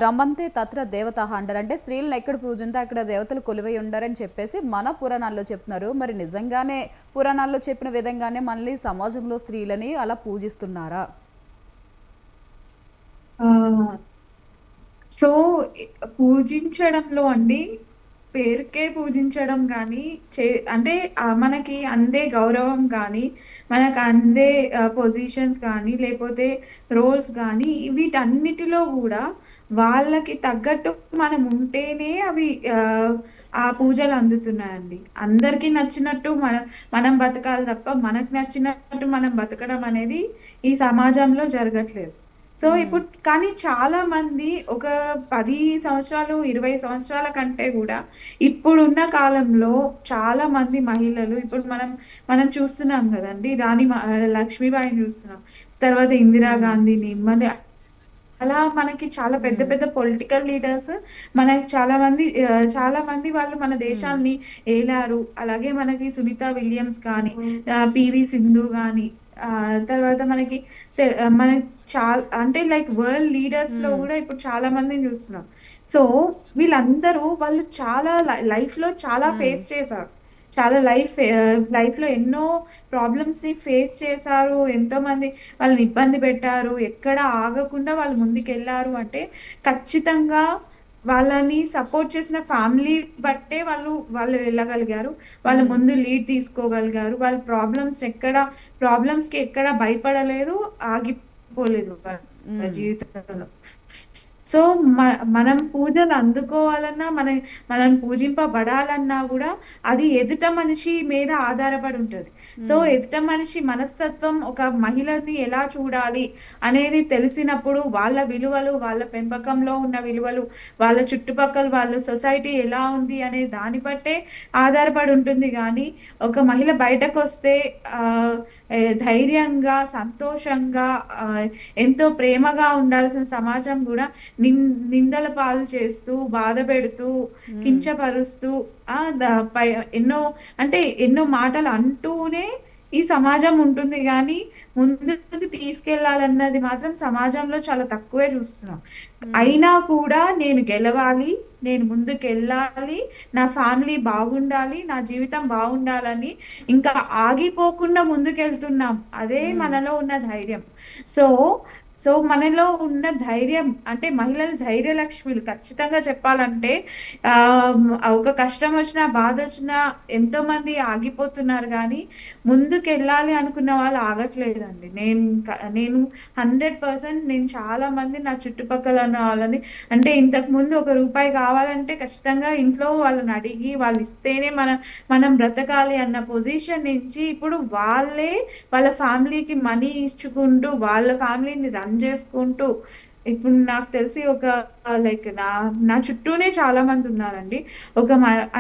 రమంతే తత్ర దేవత అంటారు. అంటే స్త్రీలను ఎక్కడ పూజ ఉంటే అక్కడ దేవతలు కొలువై ఉండారని చెప్పేసి మన పురాణాల్లో చెప్తున్నారు. మరి నిజంగానే పురాణాల్లో చెప్పిన విధంగానే మళ్ళీ సమాజంలో స్త్రీలని అలా పూజిస్తున్నారా? సో పూజించడంలో అండి, పేరుకే పూజించడం కానీ అంటే మనకి అందే గౌరవం కానీ మనకు అందే పొజిషన్స్ కానీ లేకపోతే రోల్స్ కానీ వీటన్నిటిలో కూడా వాళ్ళకి తగ్గట్టు మనం ఉంటేనే అవి ఆ పూజలు అందుతున్నాయండి. అందరికీ నచ్చినట్టు మనం బతకాలి తప్ప మనకు నచ్చినట్టు మనం బతకడం అనేది ఈ సమాజంలో జరగట్లేదు. సో ఇప్పుడు కానీ చాలా మంది ఒక 10 సంవత్సరాలు 20 సంవత్సరాల కంటే కూడా ఇప్పుడున్న కాలంలో చాలా మంది మహిళలు ఇప్పుడు మనం చూస్తున్నాం కదండి లక్ష్మీబాయిని చూస్తున్నాం, తర్వాత ఇందిరా గాంధీని, మళ్ళీ అలా మనకి చాలా పెద్ద పెద్ద పొలిటికల్ లీడర్స్ మనకి చాలా మంది వాళ్ళు మన దేశాన్ని ఏలారు. అలాగే మనకి సునీత విలియమ్స్ కానీ, పివి సింధు కానీ, తర్వాత మనకి చాలా అంటే లైక్ వరల్డ్ లీడర్స్ లో కూడా ఇప్పుడు చాలా మందిని చూస్తున్నాం. సో వీళ్ళందరూ వాళ్ళు చాలా లైఫ్ లో చాలా ఫేస్ చేశారు, చాలా లైఫ్ లో ఎన్నో ప్రాబ్లమ్స్ ని ఫేస్ చేశారు, ఎంతో మంది వాళ్ళని ఇబ్బంది పెట్టారు, ఎక్కడ ఆగకుండా వాళ్ళు ముందుకెళ్లారు అంటే ఖచ్చితంగా వాళ్ళని సపోర్ట్ చేసిన ఫ్యామిలీ బట్టే వాళ్ళు వెళ్ళగలిగారు, వాళ్ళు ముందు లీడ్ తీసుకోగలిగారు, వాళ్ళ ప్రాబ్లమ్స్ కి ఎక్కడ భయపడలేదు, ఆగిపోలేదు వాళ్ళ జీవితంలో. సో మనం పూజలు అందుకోవాలన్నా మనం పూజింపబడాలన్నా కూడా అది ఎదుట మనిషి మీద ఆధారపడి ఉంటది. సో ఎదుట మనిషి మనస్తత్వం ఒక మహిళని ఎలా చూడాలి అనేది తెలిసినప్పుడు వాళ్ళ విలువలు, వాళ్ళ పెంపకంలో ఉన్న విలువలు, వాళ్ళ చుట్టుపక్కల వాళ్ళ సొసైటీ ఎలా ఉంది అనే దాన్ని బట్టే ఆధారపడి ఉంటుంది. కానీ ఒక మహిళ బయటకు వస్తే ధైర్యంగా, సంతోషంగా, ఎంతో ప్రేమగా ఉండాల్సిన సమాజం కూడా నిందల పాలు చేస్తూ, బాధ పెడుతూ, కించపరుస్తూ ఎన్నో మాటలు అంటూనే ఈ సమాజం ఉంటుంది. కానీ ముందుకు తీసుకెళ్లాలన్నది మాత్రం సమాజంలో చాలా తక్కువే చూస్తున్నాం. అయినా కూడా నేను గెలవాలి, నేను ముందుకెళ్ళాలి, నా ఫ్యామిలీ బాగుండాలి, నా జీవితం బాగుండాలని ఇంకా ఆగిపోకుండా ముందుకెళ్తున్నాం. అదే మనలో ఉన్న ధైర్యం. సో మనలో ఉన్న ధైర్యం అంటే మహిళలు ధైర్య లక్ష్మిలు. ఖచ్చితంగా చెప్పాలంటే ఒక కష్టం వచ్చినా, బాధ వచ్చినా ఎంతో మంది ఆగిపోతున్నారు, కానీ ముందుకెళ్ళాలి అనుకున్న వాళ్ళు ఆగట్లేదండి. నేను 100% నేను చాలా మంది నా చుట్టుపక్కల ఉన్న వాళ్ళని, అంటే ఇంతకు ముందు ₹1 కావాలంటే ఖచ్చితంగా ఇంట్లో వాళ్ళని అడిగి వాళ్ళు ఇస్తేనే మనం బ్రతకాలి అన్న పొజిషన్ నుంచి ఇప్పుడు వాళ్ళే వాళ్ళ ఫ్యామిలీకి మనీ ఇచ్చుకుంటూ, వాళ్ళ ఫ్యామిలీని రన్ చేసుకుంటూ, ఇప్పుడు నాకు తెలిసి ఒక లైక్ నా చుట్టూనే చాలా మంది ఉన్నారండి.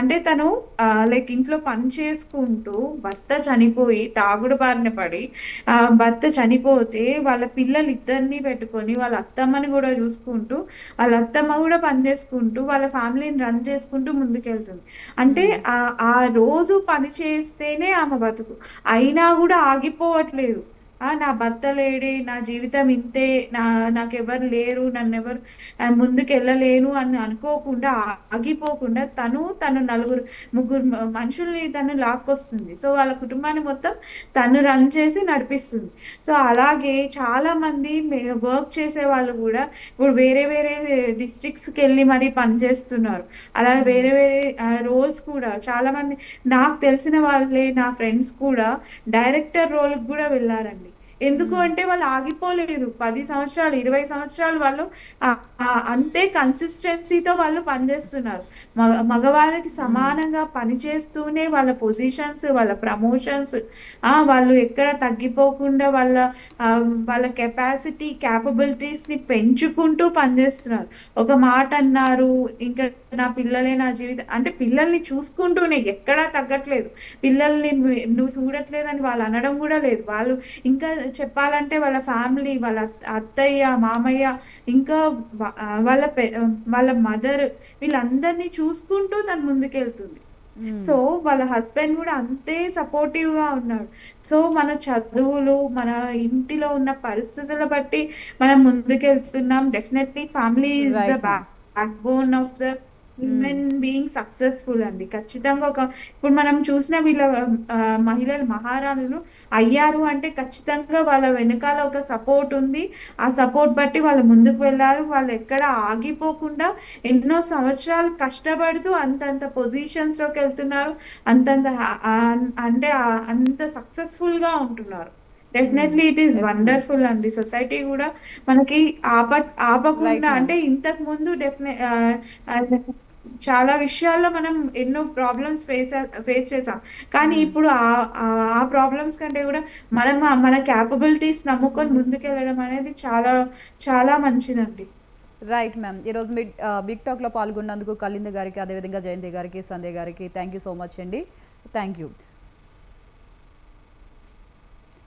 అంటే తను లైక్ ఇంట్లో పని చేసుకుంటూ భర్త చనిపోయి తాగుడు బారిన పడి, భర్త చనిపోతే వాళ్ళ పిల్లలు ఇద్దరిని పెట్టుకొని వాళ్ళ అత్తమ్మని కూడా చూసుకుంటూ, వాళ్ళ అత్తమ్మ కూడా పని చేసుకుంటూ వాళ్ళ ఫ్యామిలీని రన్ చేసుకుంటూ ముందుకెళ్తుంది. అంటే ఆ రోజు పని చేస్తేనే ఆమె బతుకు, అయినా కూడా ఆగిపోవట్లేదు. నా భర్త లేడే, నా జీవితం ఇంతే, నాకెవరు లేరు, నన్నెవరు ముందుకు వెళ్ళలేను అని అనుకోకుండా, ఆగిపోకుండా తను ముగ్గురు మనుషుల్ని తను లాక్కొస్తుంది. సో వాళ్ళ కుటుంబాన్ని మొత్తం తను రన్ చేసి నడిపిస్తుంది. సో అలాగే చాలా మంది వర్క్ చేసే వాళ్ళు కూడా ఇప్పుడు వేరే వేరే డిస్ట్రిక్ట్స్కి వెళ్ళి మరి పనిచేస్తున్నారు. అలాగే వేరే వేరే రోల్స్ కూడా చాలా మంది నాకు తెలిసిన వాళ్ళే, నా ఫ్రెండ్స్ కూడా డైరెక్టర్ రోల్కి కూడా వెళ్ళారండి. ఎందుకు అంటే వాళ్ళు ఆగిపోలేదు. 10 సంవత్సరాలు 20 సంవత్సరాలు వాళ్ళు అంతే కన్సిస్టెన్సీతో వాళ్ళు పనిచేస్తున్నారు. మగవారికి సమానంగా పనిచేస్తూనే వాళ్ళ పొజిషన్స్, వాళ్ళ ప్రమోషన్స్, వాళ్ళు ఎక్కడ తగ్గిపోకుండా వాళ్ళ క్యాపబిలిటీస్ ని పెంచుకుంటూ పనిచేస్తున్నారు. ఒక మాట అన్నారు, ఇంకా నా పిల్లలే నా జీవితం అంటే పిల్లల్ని చూసుకుంటూనే ఎక్కడా తగ్గట్లేదు. పిల్లల్ని నువ్వు చూడట్లేదని వాళ్ళు అనడం కూడా లేదు. వాళ్ళు ఇంకా చెప్పాలంటే వాళ్ళ ఫ్యామిలీ, వాళ్ళ అత్తయ్య, మామయ్య, ఇంకా వాళ్ళ మదర్, వీళ్ళందరినీ చూసుకుంటూ తను ముందుకెళ్తుంది. సో వాళ్ళ హస్బెండ్ కూడా అంతే సపోర్టివ్ గా ఉన్నాడు. సో మన చదువులు, మన ఇంటిలో ఉన్న పరిస్థితుల బట్టి మనం ముందుకెళ్తున్నాం. Definitely family is the backbone of the women being successful అండి. ఖచ్చితంగా ఇప్పుడు మనం చూసిన వీళ్ళ మహిళలు మహారాణులు అయ్యారు అంటే ఖచ్చితంగా వాళ్ళ వెనకాల ఒక సపోర్ట్ ఉంది. ఆ సపోర్ట్ బట్టి వాళ్ళు ముందుకు వెళ్ళారు. వాళ్ళు ఎక్కడ ఆగిపోకుండా ఎన్నో సంవత్సరాలు కష్టపడుతూ అంతంత పొజిషన్స్ లోకి వెళ్తున్నారు, అంత సక్సెస్ఫుల్ గా ఉంటున్నారు. డెఫినెట్లీ ఇట్ ఈస్ వండర్ఫుల్ అండి. సొసైటీ కూడా మనకి ఆపకుండా, అంటే ఇంతకు ముందు చాలా విషయాల్లో మనం ఎన్నో ప్రాబ్లమ్స్ ఫేస్ చేసాం. కానీ ఇప్పుడు ఆ ప్రాబ్లమ్స్ కంటే కూడా మనం మన క్యాపబిలిటీస్ నమ్ముకొని ముందుకెళ్ళడం అనేది చాలా చాలా మంచిదండి. Right ma'am. ఈరోజు మీ బిగ్ టాక్లో పాల్గొన్నందుకు కళింద గారికి, అదేవిధంగా జయంతి గారికి, సంధ్య గారికి థ్యాంక్ యూ సో మచ్ అండి. Thank you.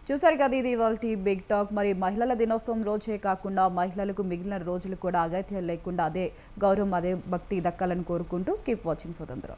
చూసారు కదా, ఇది ఇవాల్టి బిగ్ టాక్. మరి మహిళల దినోత్సవం రోజే కాకుండా మహిళలకు మిగిలిన రోజులు కూడా అగత్యం లేకుండా అదే గౌరవం, అదే భక్తి దక్కాలని కోరుకుంటూ కీప్ వాచింగ్ స్వతంత్రం.